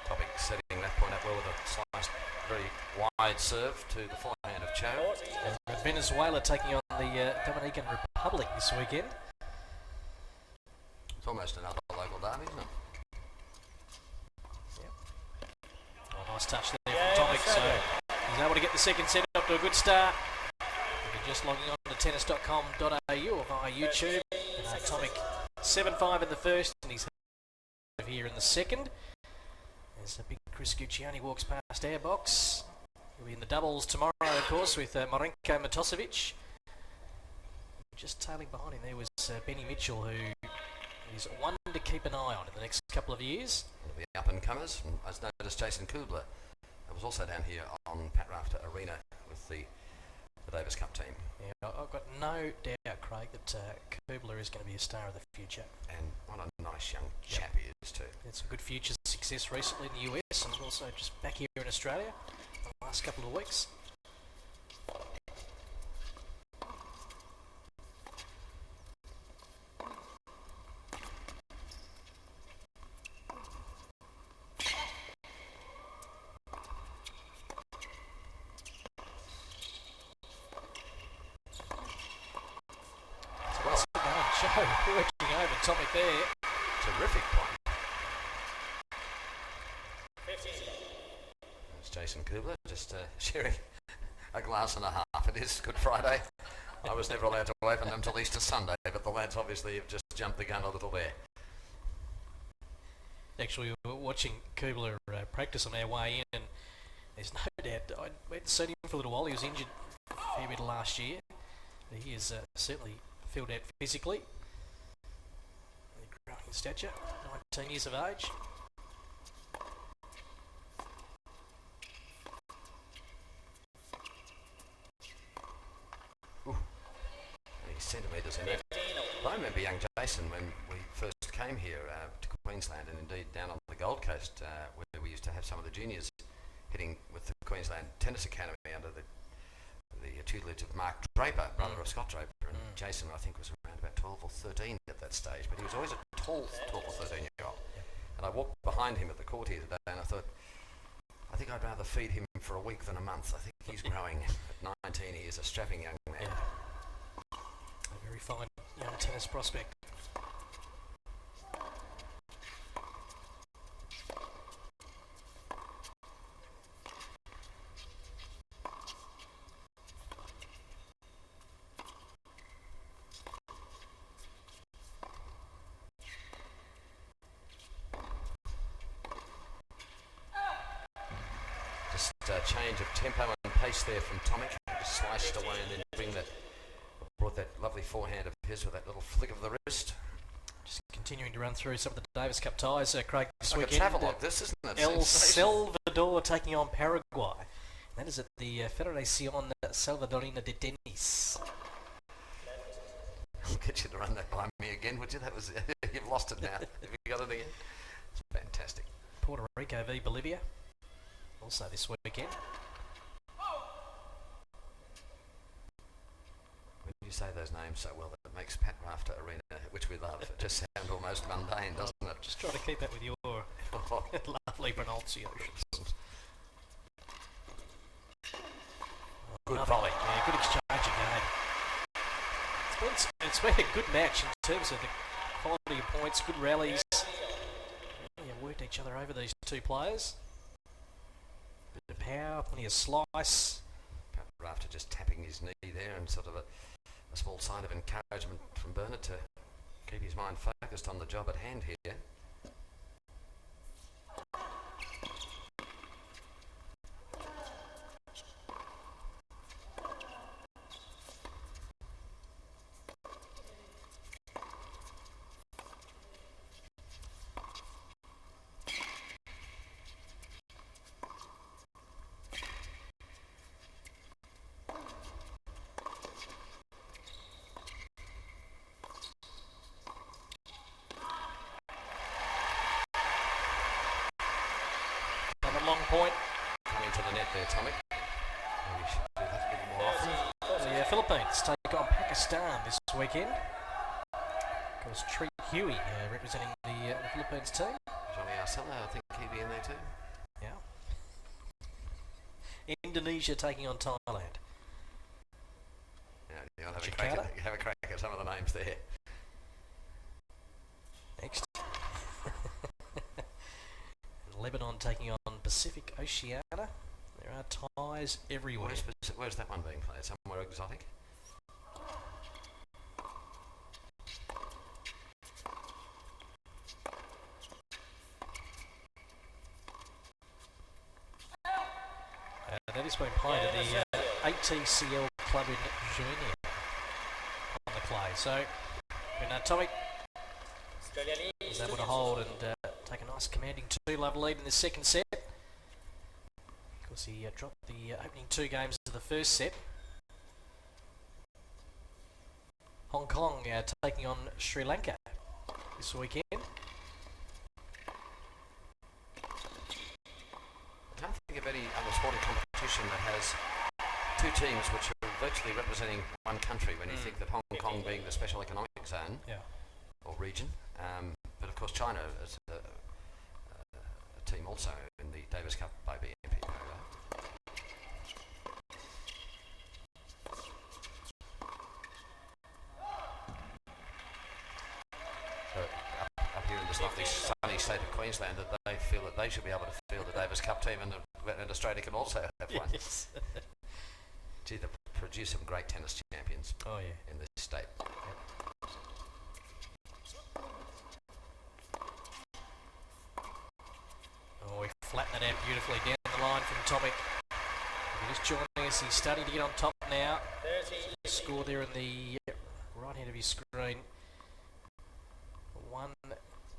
Topic setting that point up well with a sliced, very wide serve to the forehand of Cho. And Venezuela taking on the Dominican Republic this weekend. It's almost another local derby, isn't it? Oh, nice touch there from Tomic, so he's able to get the second set up to a good start. If you're just logging on to tennis.com.au or via YouTube. Tomic 7-5 in the first, and he's here in the second. There's a big Chris Guccione walks past airbox. He'll be in the doubles tomorrow, of course, with Marenko Matosevic. Just tailing behind him there was Benny Mitchell, who is one to keep an eye on in the next couple of years. The up-and-comers, and as noticed, Jason Kubler was also down here on Pat Rafter Arena with the Davis Cup team. Yeah, I've got no doubt, Craig, that Kubler is going to be a star of the future. And what a nice young chap he is too. Had some good future success recently in the US and also just back here in Australia in the last couple of weeks. Working over Tomic there. Terrific point. There's Jason Kubler just sharing a glass and a half. It is Good Friday. I was never allowed to open them till Easter Sunday, but the lads obviously have just jumped the gun a little there. Actually, we were watching Kubler practice on our way in, and there's no doubt, I hadn't seen him for a little while. He was injured a fair bit last year. He is certainly filled out physically. Growing in stature, 19 years of age. Ooh. 80 centimetres in there. I remember young Jason when we first came here to Queensland, and indeed down on the Gold Coast where we used to have some of the juniors hitting with the Queensland Tennis Academy under the tutelage of Mark Draper, brother of Scott Draper, and Jason I think was around about 12 or 13 at that stage, but he was always a tall 12 or 13 year old. And I walked behind him at the court here today and I thought, I think I'd rather feed him for a week than a month. I think he's growing. At 19 he is a strapping young man. A very fine young tennis prospect. Change of tempo and pace there from Tomic. Just sliced away and then brought that lovely forehand of his with that little flick of the wrist. Just continuing to run through some of the Davis Cup ties, Craig, this like weekend. A travelogue, this isn't it? El Salvador taking on Paraguay. And that is at the Federación Salvadorina de Tenis. I'll get you to run that by me again, would you? That was you've lost it now. Have you got it again? It's fantastic. Puerto Rico v Bolivia, also this weekend. When you say those names so well, that makes Pat Rafter Arena, which we love, just sound almost mundane, doesn't it? Just try to keep that with your lovely pronunciations. Good volley. Yeah, good exchange again. It's been a good match in terms of the quality of points, good rallies. Really worked each other over, these two players. Bit of power, plenty of slice. Pat Rafter just tapping his knee there, and sort of a small sign of encouragement from Bernard to keep his mind focused on the job at hand here. Long point. Coming to the net there, Tomic. Maybe should do that a little more often. The Philippines take on Pakistan this weekend. Of course, Treat Huey representing the Philippines team. Johnny Arcella, I think he'd be in there too. Yeah. Indonesia taking on Thailand. Yeah, you'll have a crack at some of the names there. Next. Lebanon taking on Pacific Oceania. There are ties everywhere. Where's that one being played? Somewhere exotic? That is being played at the ATCL club in Oceania on the clay. So, Tomic is able to hold and take a nice commanding 2-love lead in the second set. Of course, he dropped the opening 2 games of the first set. Hong Kong taking on Sri Lanka this weekend. I can't think of any other sporting competition that has 2 teams which are virtually representing one country when you think that Hong Kong being the special economic zone or region. But of course China is a team also in the Davis Cup by BNP Paribas. So up here in this lovely sunny state of Queensland, that they feel that they should be able to field a Davis Cup team, and Australia can also have one. Yes. Gee, they produce some great tennis champions in this state. Oh, he flattened it out beautifully down the line from Tomic. If you're just joining us, he's starting to get on top now. Score there in the right hand of his screen. 1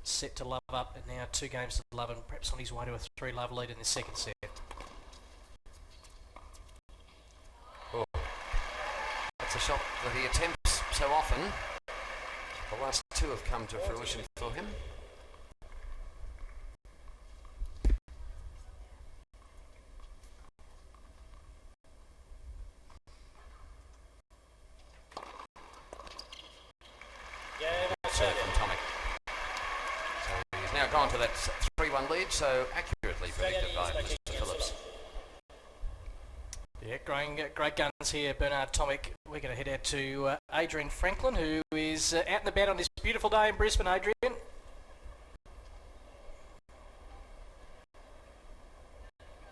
set to love up, and now 2 games to love, and perhaps on his way to a 3-love lead in the second set. Oh. That's a shot that he attempts so often. The last 2 have come to fruition for him. Serve from Tomic. So he's now gone to that 3-1 lead, so accurately predicted by Mr. Phillips. Yeah, great guns here, Bernard Tomic. We're going to head out to Adrian Franklin, who is out and about on this beautiful day in Brisbane. Adrian.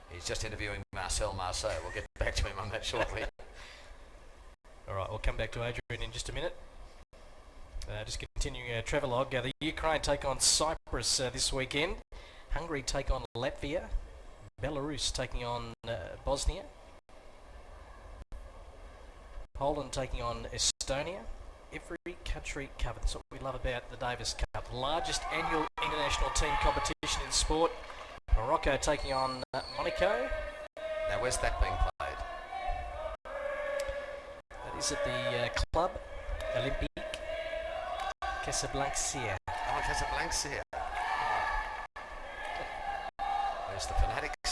He's just interviewing Marcel Marceau. We'll get back to him on that shortly. All right, we'll come back to Adrian in just a minute. Just continuing our travelogue. The Ukraine take on Cyprus this weekend. Hungary take on Latvia. Belarus taking on Bosnia. Poland taking on Estonia. Every country covered. That's what we love about the Davis Cup. Largest annual international team competition in sport. Morocco taking on Monaco. Now where's that being played? That is at the Club Olympique Casablanca. Oh, Casablanca.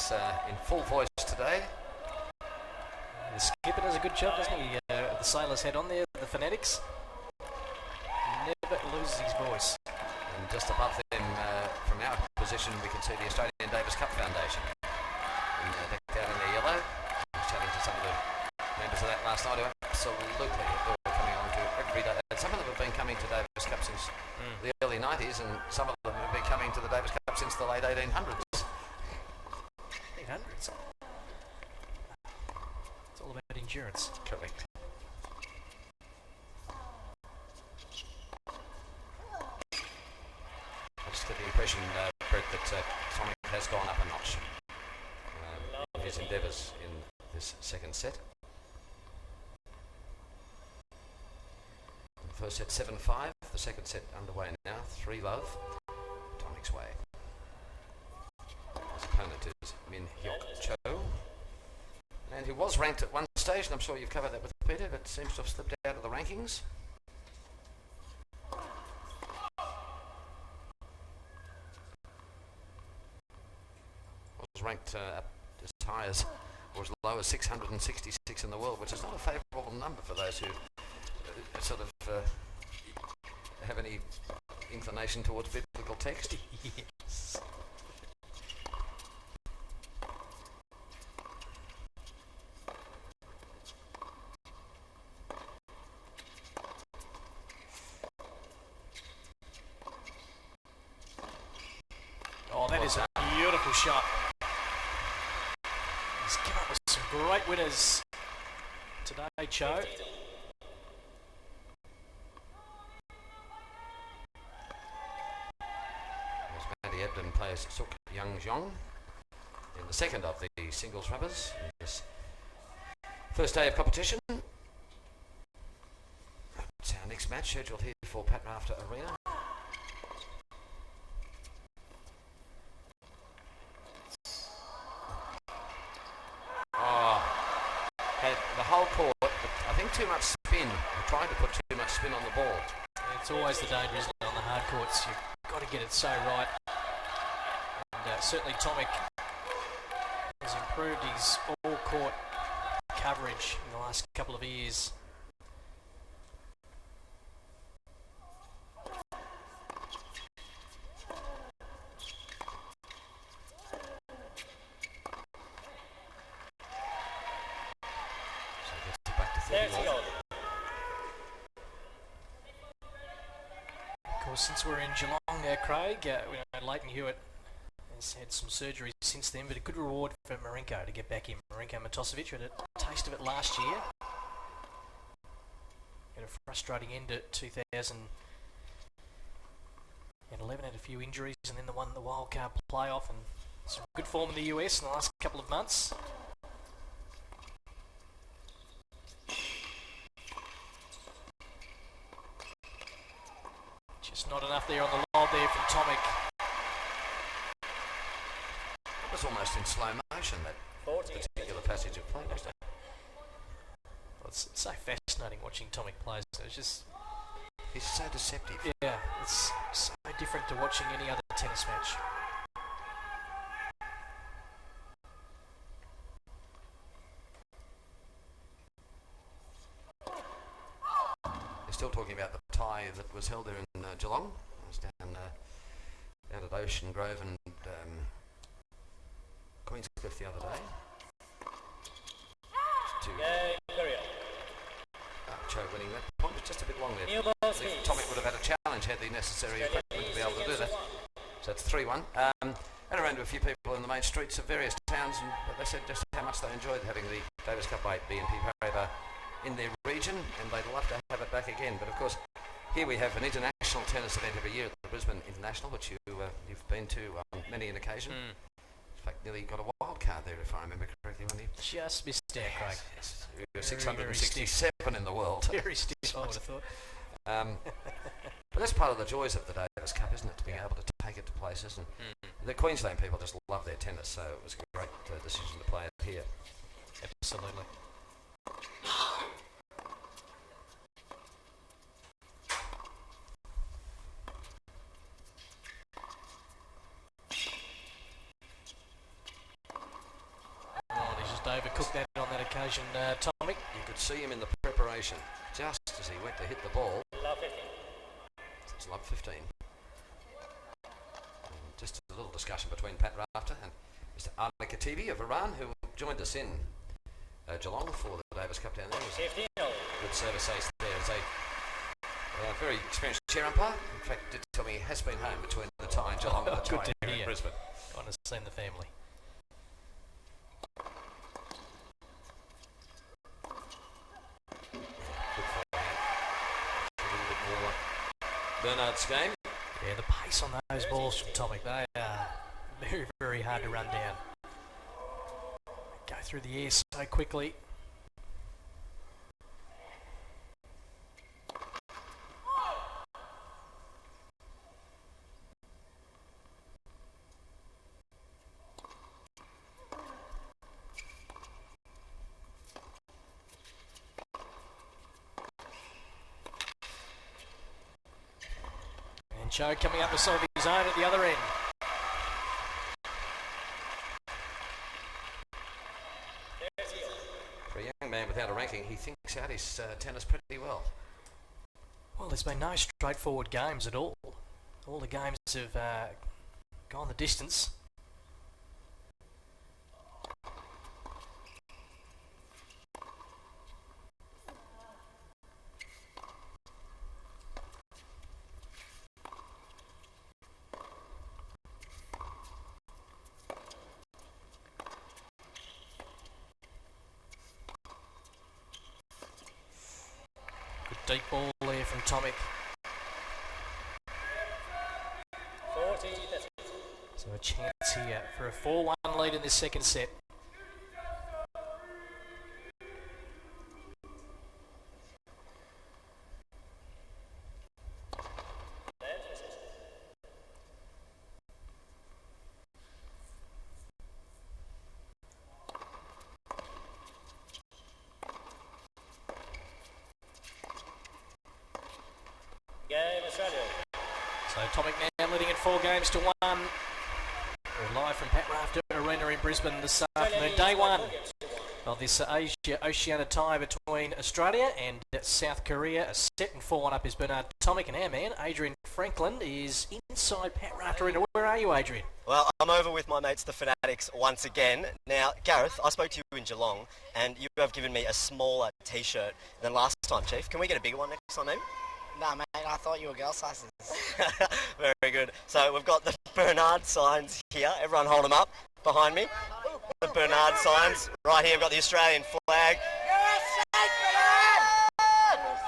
tennis in full voice today. The skipper does a good job, doesn't he? The sailor's head on there, the phonetics. Never loses his voice. And just above them, from our position, we can see the Australian Davis Cup Foundation. Decked out in their yellow. I was chatting to some of the members of that last night who absolutely adore coming on to every day. And some of them have been coming to Davis Cup since the early 90s, and some of them have been coming to the Davis Cup since the late 1800s. 1800s? It's all about endurance. Correct. I just get the impression, Brett, that Tomic has gone up a notch in his endeavours in this second set. The first set 7-5, the second set underway now, 3-love, Tomic's way. His opponent is Min-Hyeok Cho, and he was ranked at one stage, and I'm sure you've covered that with Peter, but seems to have slipped out of the rankings. Was ranked up as high as, or as low as 666 in the world, which is not a favourable number for those who sort of have any inclination towards biblical text. Yes. Oh, that is a beautiful shot. He's come up with some great winners today, Cho. Ebden plays Suk Young Jong in the second of the singles rubbers in this first day of competition. It's our next match scheduled here for Pat Rafter Arena. Had the whole court, but I think too much spin. Trying to put too much spin on the ball. It's always the danger, isn't it, on the hard courts. You've got to get it so right. And certainly Tomic has improved his all-court coverage in the last couple of years. So gets it back to 30. Of course, since we're in Geelong there, Craig, Leighton Hewitt has had some surgery since then, but a good reward for Marinko to get back in. Marinko Matosevic had a taste of it last year. Had a frustrating end at 2011, had a few injuries, and then won the wildcard playoff, and some good form in the US in the last couple of months. Just not enough there on the lob there from Tomic. It was almost in slow motion, that particular passage of play, wasn't it? Well, it's so fascinating watching Tomic play. It's just... He's so deceptive. Yeah, it's so different to watching any other tennis match. They're still talking about the tie that was held there in Geelong. It was down at Ocean Grove and Queenscliff the other day. Cho winning that point. It's just a bit long there. Tomic would have had a challenge had the necessary equipment to be able to do that. So it's 3-1. And I ran to a few people in the main streets of various towns, and they said just how much they enjoyed having the Davis Cup by BNP Paribas in their region, and they'd love to have it back again. But of course, here we have an international tennis event every year at the Brisbane International, which you've been to on many an occasion. In fact, nearly got a wild card there, if I remember correctly. When you just missed out, Craig. Yes. We were 667 in the world. Very stiff, I would have thought. But that's part of the joys of the Davis Cup, isn't it? To be able to take it to places. And the Queensland people just love their tennis, so it was a great decision to play it here. Absolutely. just overcooked that on that occasion, Tomic. You could see him in the preparation just as he went to hit the ball. Love 15. It's love 15. And just a little discussion between Pat Rafter and Mr. Arne Katibi of Iran, who joined us in Geelong for the Davis Cup down there. 15. Good service ace there. As a very experienced chair umpire. In fact, did tell me he has been home between the tie in Geelong and the tie here in Brisbane. Gone to see the family. Bernard's game. Yeah, the pace on those balls from Tomic, they are very, very hard to run down. Go through the air so quickly. Cho coming up with some of his own at the other end. For a young man without a ranking, he thinks out his tennis pretty well. Well, there's been no straightforward games at all. All the games have gone the distance. Deep ball there from Tomic. 40. So a chance here for a 4-1 lead in this second set. So Tomic now leading it 4-1. We're live from Pat Rafter Arena in Brisbane this afternoon. Day one of this Oceania tie between Australia and South Korea. A set and 4-1 up is Bernard Tomic, and our man Adrian Franklin is inside Pat Rafter Arena. Where are you, Adrian? Well, I'm over with my mates, the Fanatics, once again. Now, Gareth, I spoke to you in Geelong, and you have given me a smaller T-shirt than last time, Chief. Can we get a bigger one next time, maybe? Nah, mate, I thought you were girl sizes. Very good. So we've got the Bernard signs here. Everyone hold them up behind me. The Bernard signs. Right here, we've got the Australian flag.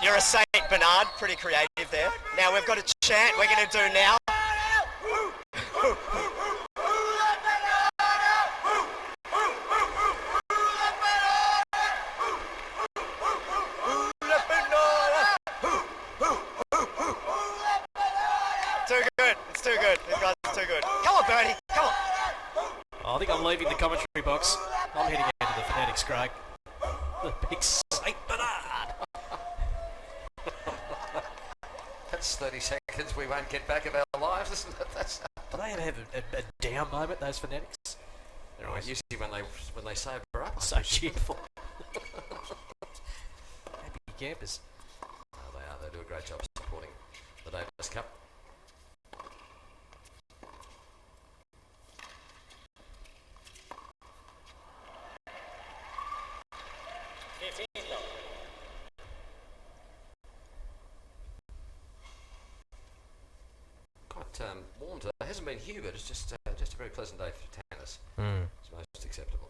You're a saint, Bernard. Pretty creative there. Now we've got a chant we're going to do now. Too good. These guys are too good. Come on, Bernie. Come on. Oh, I think I'm leaving the commentary box. I'm heading out to the Fanatics, Craig. The big Saint Bernard. That's 30 seconds we won't get back of our lives, isn't it? Do they have a down moment, those Fanatics? They're always usually when they sober up. So cheerful. Happy campers. Oh, they are. They do a great job supporting the Davis Cup. Quite warm today. It hasn't been humid. It's just a very pleasant day for tennis. It's most acceptable.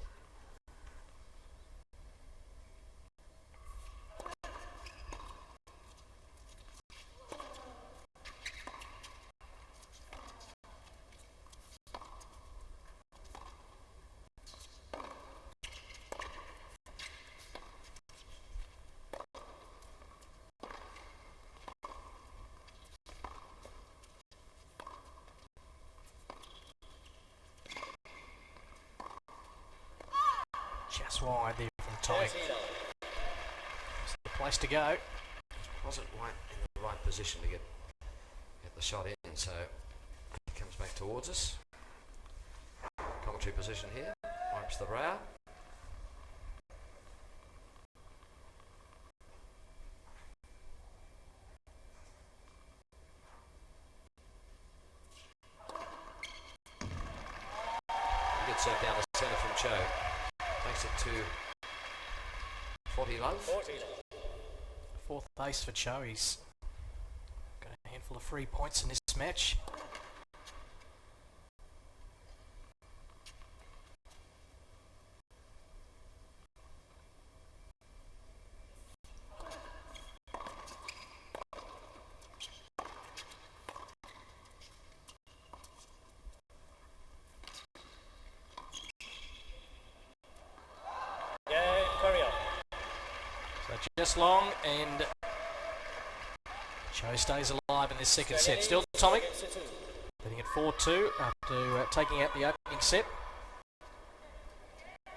Just wide there from Tomic. It's the place to go. Wasn't quite in the right position to get the shot in, so he comes back towards us. Commentary position here. Wipes the brow. down the centre from Cho. Takes it to 40 love. 40. Fourth base for Cho. He's got a handful of free points in this match. Just long, and Cho stays alive in this second set. Still Tomic, leading at 4-2 after taking out the opening set. I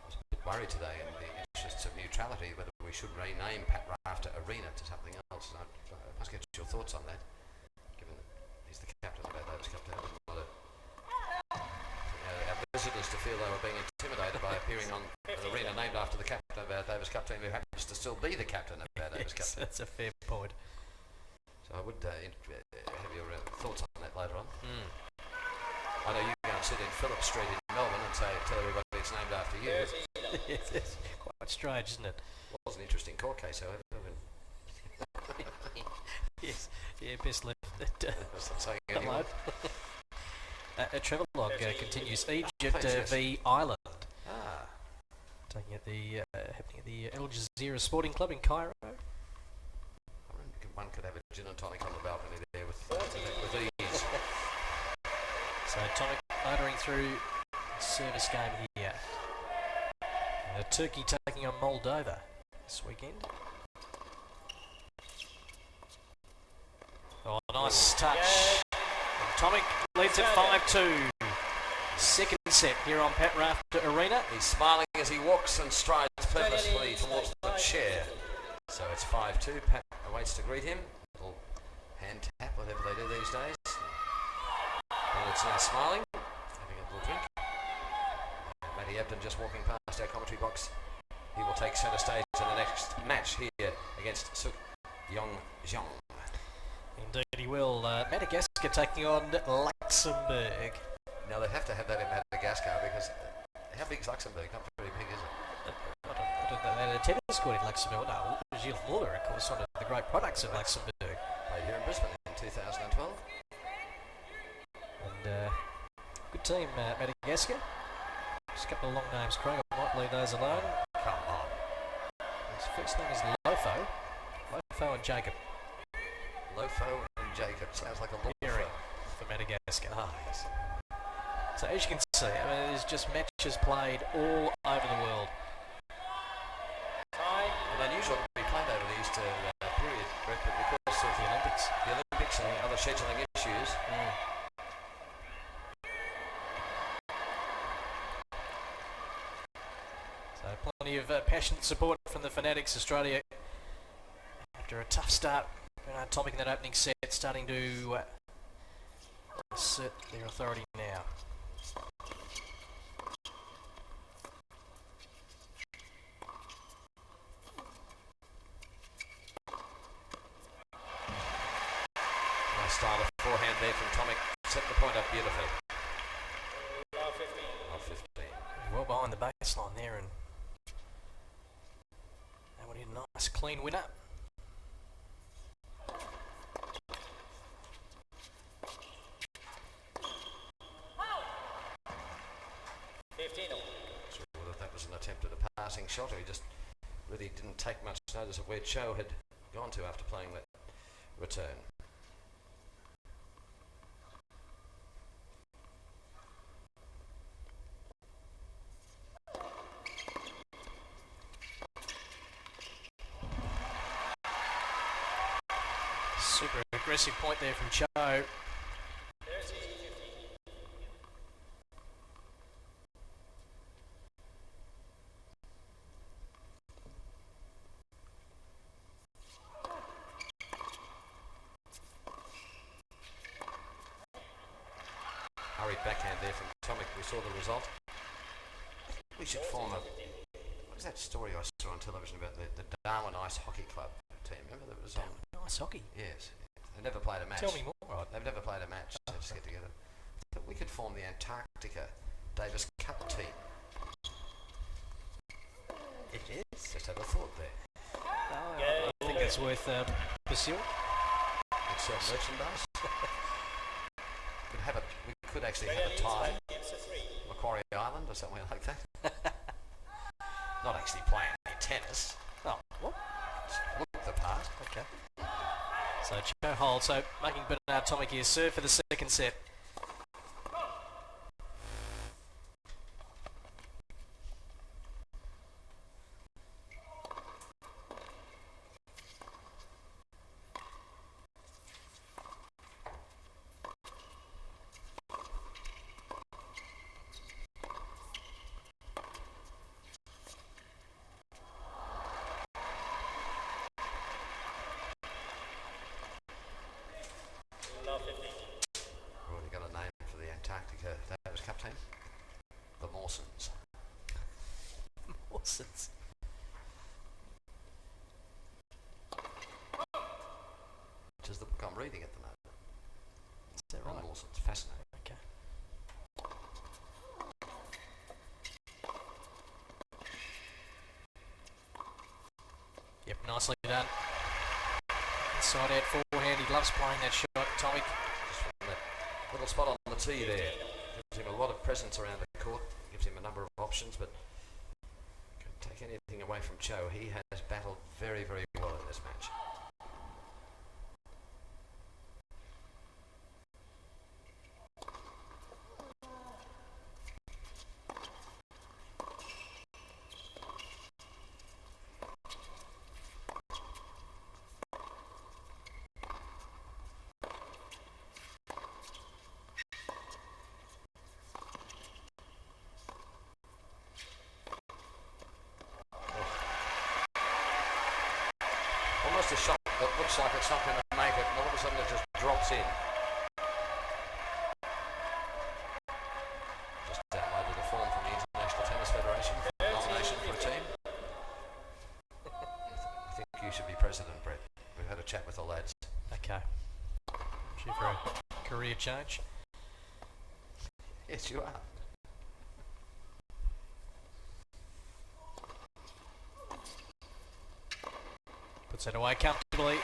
was a bit worried today in the interests of neutrality whether we should rename Pat Rafter Arena to something else. I must get your thoughts on that, given that he's the captain of our Davis Cup team. Our visitors to feel they were being intimidated by appearing on an arena named after the captain of our Davis Cup team, who happens to still be the captain of our Davis Cup team. That's a fair point. So I would have your thoughts on that later on. I know you go and sit in Phillip Street in Melbourne and tell everybody it's named after you. It's quite strange, isn't it? It was an interesting court case, however. Yes, yeah, best left saying anymore. Travelogue continues. Egypt v Ireland. Taking at the happening at the Al Jazeera Sporting Club in Cairo. I reckon one could have a gin and tonic on the balcony there with ease. So Tomic motoring through the service game here. Turkey taking on Moldova this weekend. Oh, nice touch. And Tomic leads at 5-2. Second set here on Pat Rafter Arena. He's smiling as he walks and strides purposefully towards the chair. So it's 5-2. Pat awaits to greet him. Little hand tap, whatever they do these days. And it's now smiling, having a little drink. Matty Ebden just walking past our commentary box. He will take centre stage in the next match here against Suk Yong Jeong. Indeed he will. Madagascar taking on Luxembourg. Now they have to have that in Madagascar because how big is Luxembourg? Not very big, is it? They had a tennis court in Luxembourg. No, Gilles Muller, of course, one of the great products of Luxembourg. Played here in Brisbane in 2012. And good team, Madagascar. Just a couple of long names, Craig. I might leave those alone. Come on. His first name is Lofo. Lofo and Jacob. Lofo and Jacob. Sounds like a law firm for Madagascar. Ah, yes. So as you can see, I mean, there's just matches played all over the world. And unusual to be played over the Easter period, Brett, but because of the Olympics and other scheduling issues. So plenty of passionate support from the Fanatics Australia after a tough start. Tomic in that opening set, starting to assert their authority now. Nice style of forehand there from Tomic. Set the point up beautifully. 15. Well behind the baseline there, and that would be a nice clean winner. Whether that was an attempt at a passing shot or he just really didn't take much notice of where Cho had gone to after playing that return. Super aggressive point there from Cho. Hurried backhand there from Tomic. We saw the result. We should form a... What was that story I saw on television about the Darwin Ice Hockey Club team? Remember that was on... Ice hockey? Yes. They've never played a match. Tell me more. They've never played a match. They just get together. that we could form the Antarctica Davis Cup team. It is. Just have a thought there. I think it's worth pursuing. It's merchandise. We could actually have a tie, Macquarie Island or somewhere like that. Not actually playing any tennis. Oh, what? Just look the part. Okay. So Cho holds, so making Bernard Tomic here serve for the second set. Already got a name for the Antarctica Davis Cup team. The Mawsons. Mawsons. Which is the book I'm reading at the moment. Is that right? Mawsons. Fascinating. Okay. Yep, nicely done. Inside out forehand, he loves playing that shot, Tomic. Just from that little spot on the tee there. Gives him a lot of presence around the court. Gives him a number of options, but can't take anything away from Cho. He has battled very, very well in this match. Almost a shot that looks like it's not going to make it, and all of a sudden it just drops in. Just downloaded a form from the International Tennis Federation for nomination for a team. I think you should be president, Brett. We've had a chat with the lads. Okay. Due for a career change. Yes, you are. Puts it away comfortably.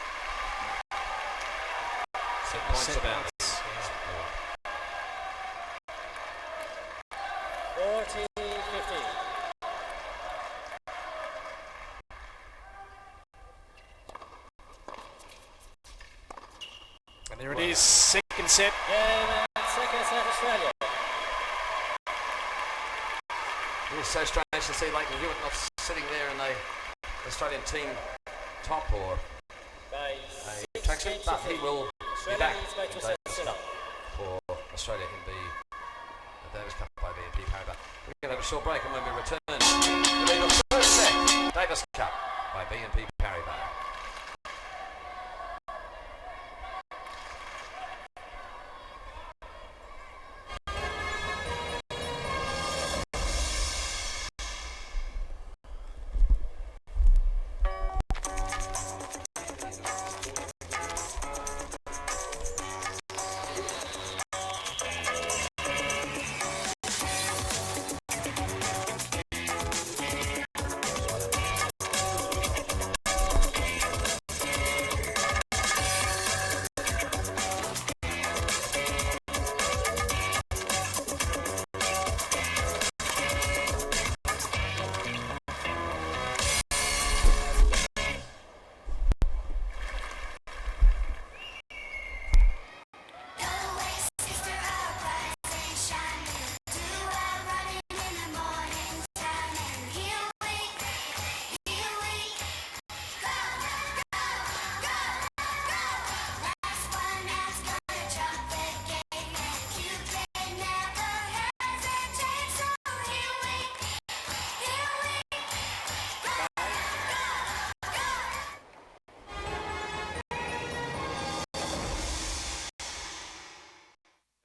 Set points about. 40-50. And there it is, second set. Yeah, second set Australia. It is so strange to see Leighton Hewitt not sitting there in the Australian team top or a tracksuit, but he will be back in Davis Cup for Australia in the Davis Cup by BNP Paribas. We're going to have a short break, and when we return, we'll be the first set, Davis Cup by BNP Paribas.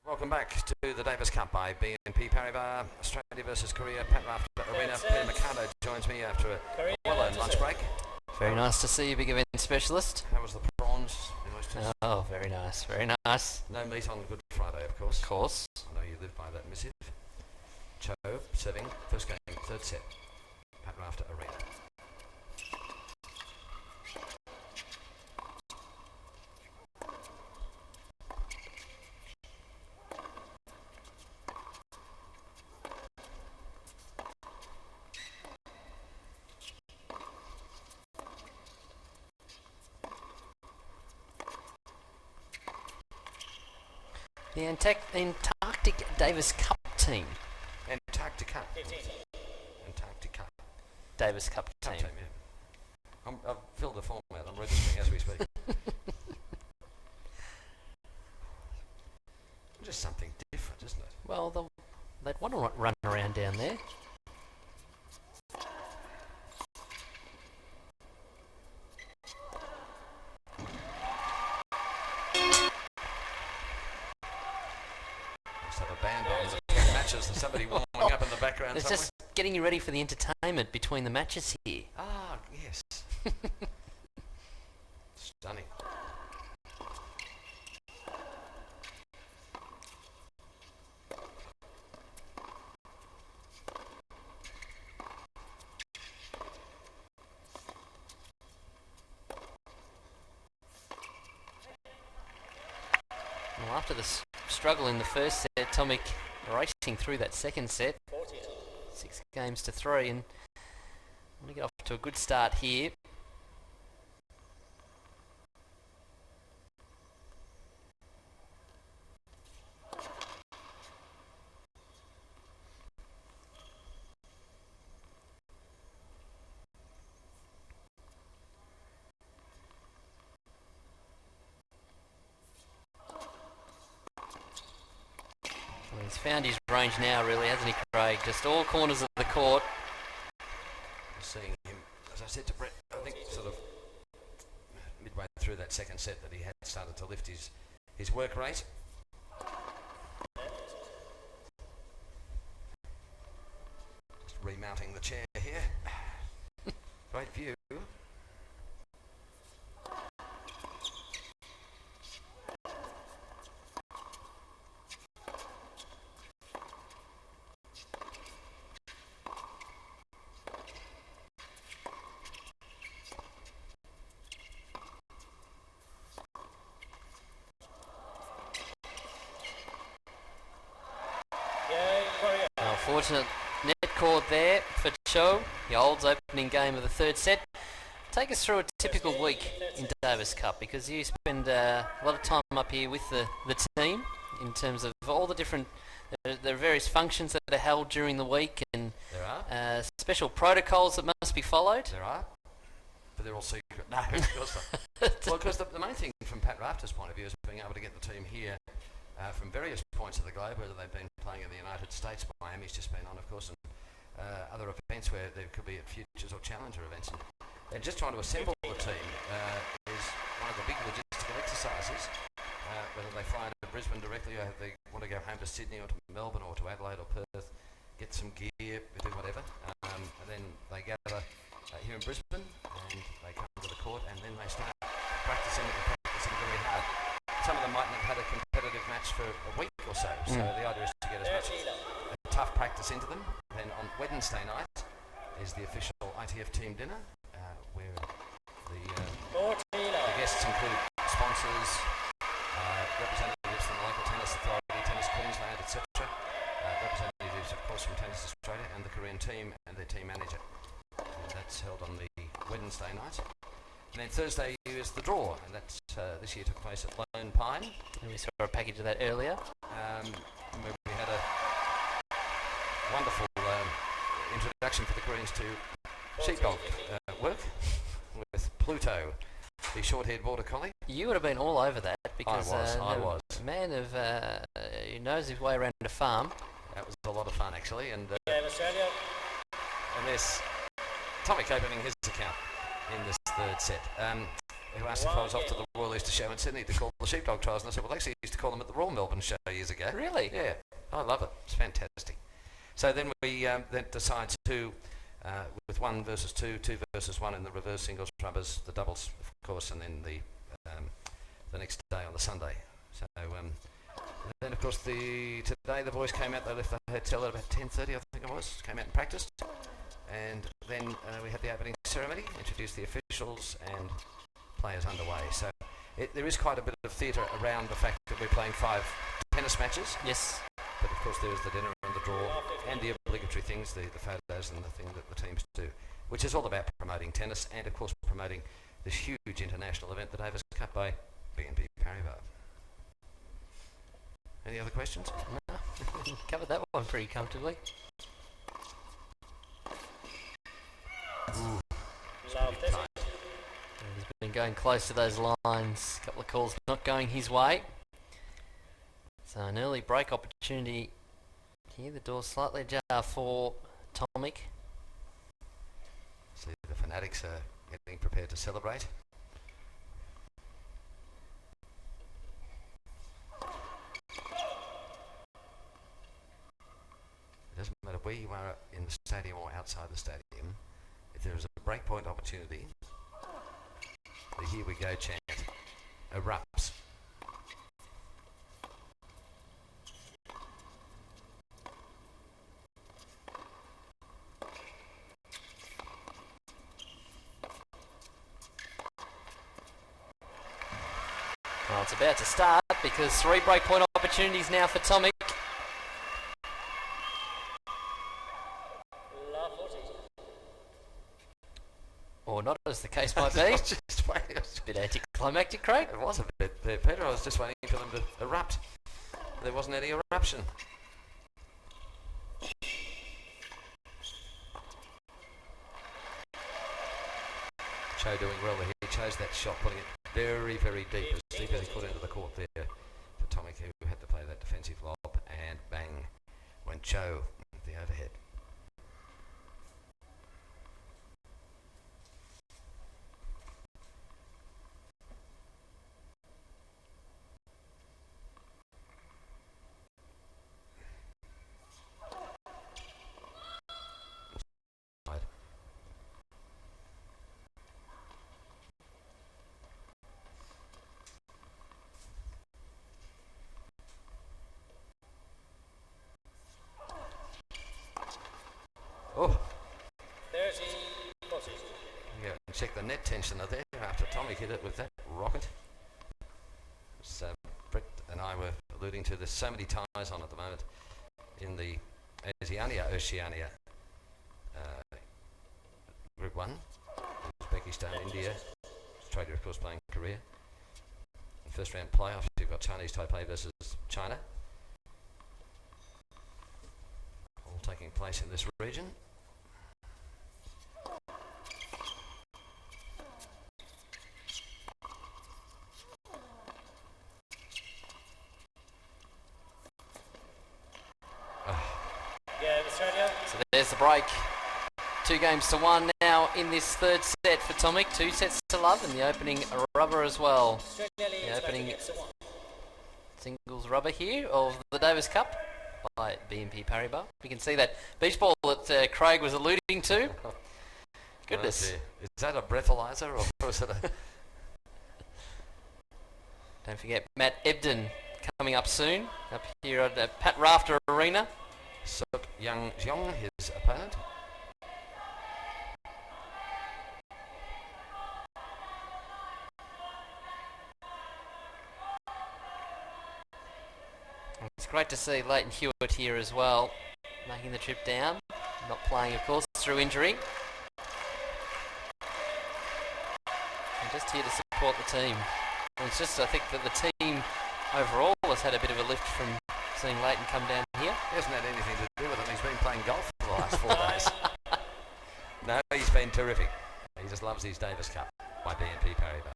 Welcome back to the Davis Cup by BNP Paribas. Australia versus Korea. Pat Rafter Arena. Peter Mercado joins me after a well-earned lunch break. Very nice to see you, big event specialist. How was the prawns? Oh, very nice, very nice. No meat on Good Friday, of course. Of course. I know you live by that missive. Cho serving, first game, third set. Pat Rafter Arena. The Antarctic Davis Cup team. Antarctica. Antarctica. Davis Cup team. Yeah. I've filled the form out. I'm registering as we speak. Just something different, isn't it? Well, they'd want to run around down there. Have a band on the matches and somebody warming up in the background It's somewhere. just getting you ready for the entertainment between the matches here. Ah, yes. Stunning. Well, after the struggle in the first set, Tomic racing through that second set. 6 games to 3, and want to get off to a good start here. Well, he's found his range now, really, hasn't he, Craig? Just all corners of the court. Seeing him, as I said to Brett, I think sort of midway through that second set that he had started to lift his work rate. Just remounting the chair here. Great view. Fortunate net cord there for Cho. He holds opening game of the third set. Take us through a typical week in Davis Cup, because you spend a lot of time up here with the team in terms of all the different there are various functions that are held during the week, and there are special protocols that must be followed. There are, but they're all secret. No, of course not. Well, because the main thing from Pat Rafter's point of view is being able to get the team here from various points of the globe, whether they've been playing in the United States, Miami's just been on, of course, and other events where there could be at Futures or Challenger events. And just trying to assemble the team is one of the big logistical exercises, whether they fly to Brisbane directly or they want to go home to Sydney or to Melbourne or to Adelaide or Perth, get some gear, do whatever, and then they gather here in Brisbane and they come to the court and then they start practicing very hard. Some of them might not have had a competitive match for a week or so, so the idea is to get as much tough practice into them. Then on Wednesday night is the official ITF team dinner, where the guests include sponsors, representatives from the local tennis authority, Tennis Queensland, etc., representatives, of course, from Tennis Australia and the Korean team and their team manager. And that's held on the Wednesday night. And then Thursday is the draw, and that's this year took place at Lone Pine. And we saw a package of that earlier. Where we had a wonderful introduction for the Koreans to sheepdog work with Pluto, the short-haired border collie. You would have been all over that, because I was. A man who knows his way around a farm. That was a lot of fun, actually, and Australia. And there's Tomic opening his account in this third set. Who asked if I was off to the Royal Easter Show in Sydney to call the sheepdog trials, and I said, well, actually, I used to call them at the Royal Melbourne Show years ago. Really? Yeah, I love it. It's fantastic. So then we then decide to, with 1 versus 2, 2 versus 1 in the reverse singles, rubbers, the doubles, of course, and then the next day on the Sunday. So Then, of course, today the boys came out. They left the hotel at about 10:30, I think it was. Came out and practiced. And then we had the opening ceremony, introduced the officials and players underway. So there is quite a bit of theatre around the fact that we're playing 5 tennis matches. Yes. But of course there is the dinner and the draw and the obligatory things, the photos and the thing that the teams do, which is all about promoting tennis and of course promoting this huge international event, the Davis Cup by BNP Paribas. Any other questions? No, covered that one pretty comfortably. Ooh, he's been going close to those lines. A couple of calls not going his way. So an early break opportunity here. The door slightly ajar for Tomic. See, the fanatics are getting prepared to celebrate. It doesn't matter where you are in the stadium or outside the stadium. If there is a breakpoint opportunity, the "Here we go" chant erupts. Well, it's about to start because 3 breakpoint opportunities now for Tomic. Or not, as the case might be. Just waiting. A bit anticlimactic, Craig. It was a bit there, Peter. I was just waiting for them to erupt. There wasn't any eruption. Cho doing well there. He chose that shot, putting it very, very deep as he put into the court there for Tomic, who had to play that defensive lob, and bang went Cho with the overhead. Oh. 30, 40. Yeah, and check the net tensioner there after Tomic hit it with that rocket. As Brett and I were alluding to, there's so many ties on at the moment in the Oceania Group 1. Uzbekistan, India, Australia of course playing Korea. In first round playoffs you've got Chinese Taipei versus China. All taking place in this region. So there's the break. 2 games to 1 now in this third set for Tomic. 2 sets to love, and the opening rubber as well. The opening singles rubber here of the Davis Cup by BNP Paribas. We can see that beach ball that Craig was alluding to. Goodness. Is that a breathalyzer or is it a... Don't forget Matt Ebden coming up soon, up here at Pat Rafter Arena. Suk Young Jeong, his opponent. It's great to see Leighton Hewitt here as well, making the trip down. Not playing, of course, through injury. And just here to support the team. And it's just, I think, that the team overall has had a bit of a lift from seeing Leighton come down here. He hasn't had anything to do with him. He's been playing golf for the last 4 days. No, he's been terrific. He just loves his Davis Cup by BNP Paribas.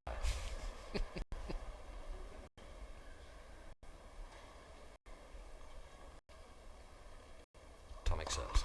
Tomic serves.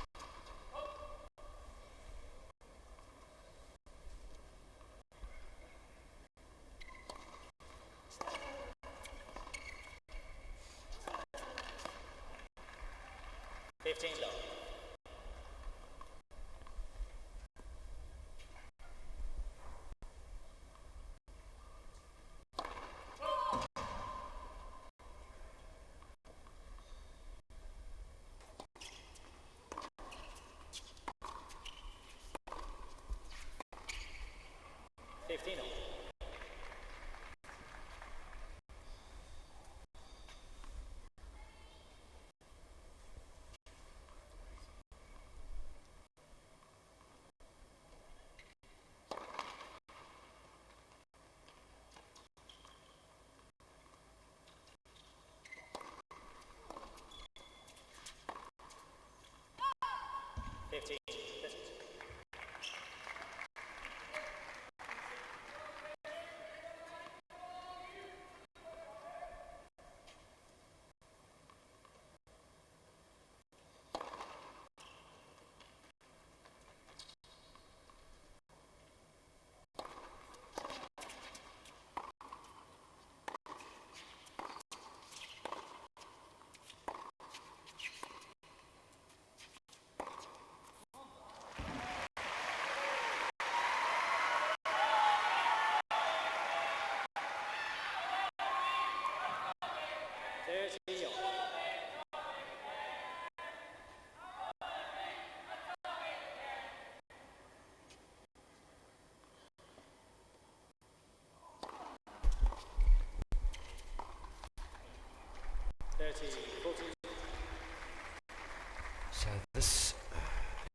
So this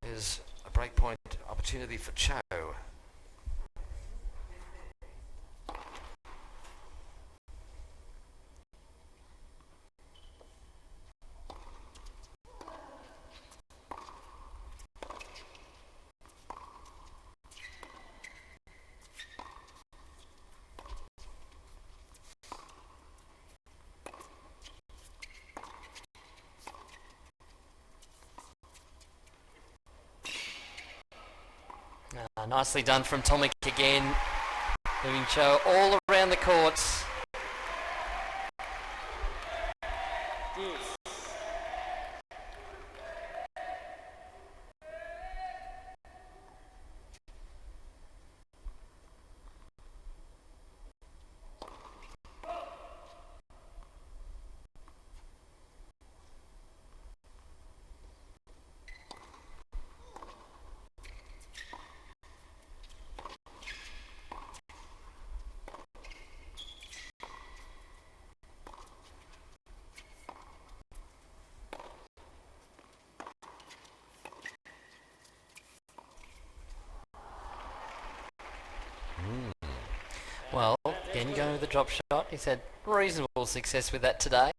is a breakpoint opportunity for Cho. Nicely done from Tomic again, moving Cho all around the courts. Well, again going with the drop shot. He's had reasonable success with that today.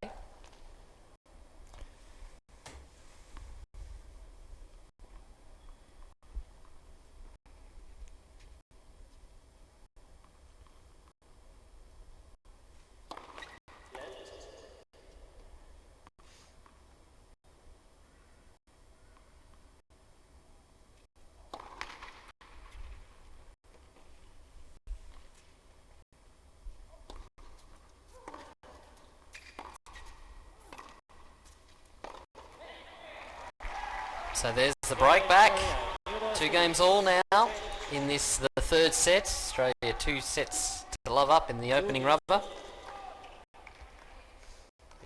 So there's the break back. 2 games all now in this, the third set. Australia 2 sets to love up in the opening rubber.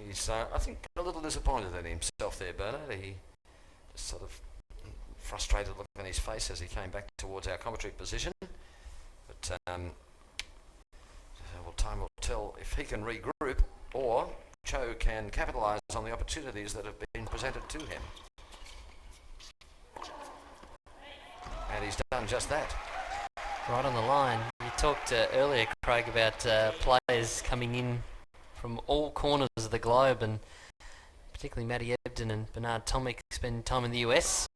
He's, I think, a little disappointed in himself there, Bernard. He just sort of frustrated look on his face as he came back towards our commentary position. But well, time will tell if he can regroup or Cho can capitalise on the opportunities that have been presented to him. And he's done just that. Right on the line. You talked earlier, Craig, about players coming in from all corners of the globe, and particularly Matty Ebden and Bernard Tomic spend time in the US.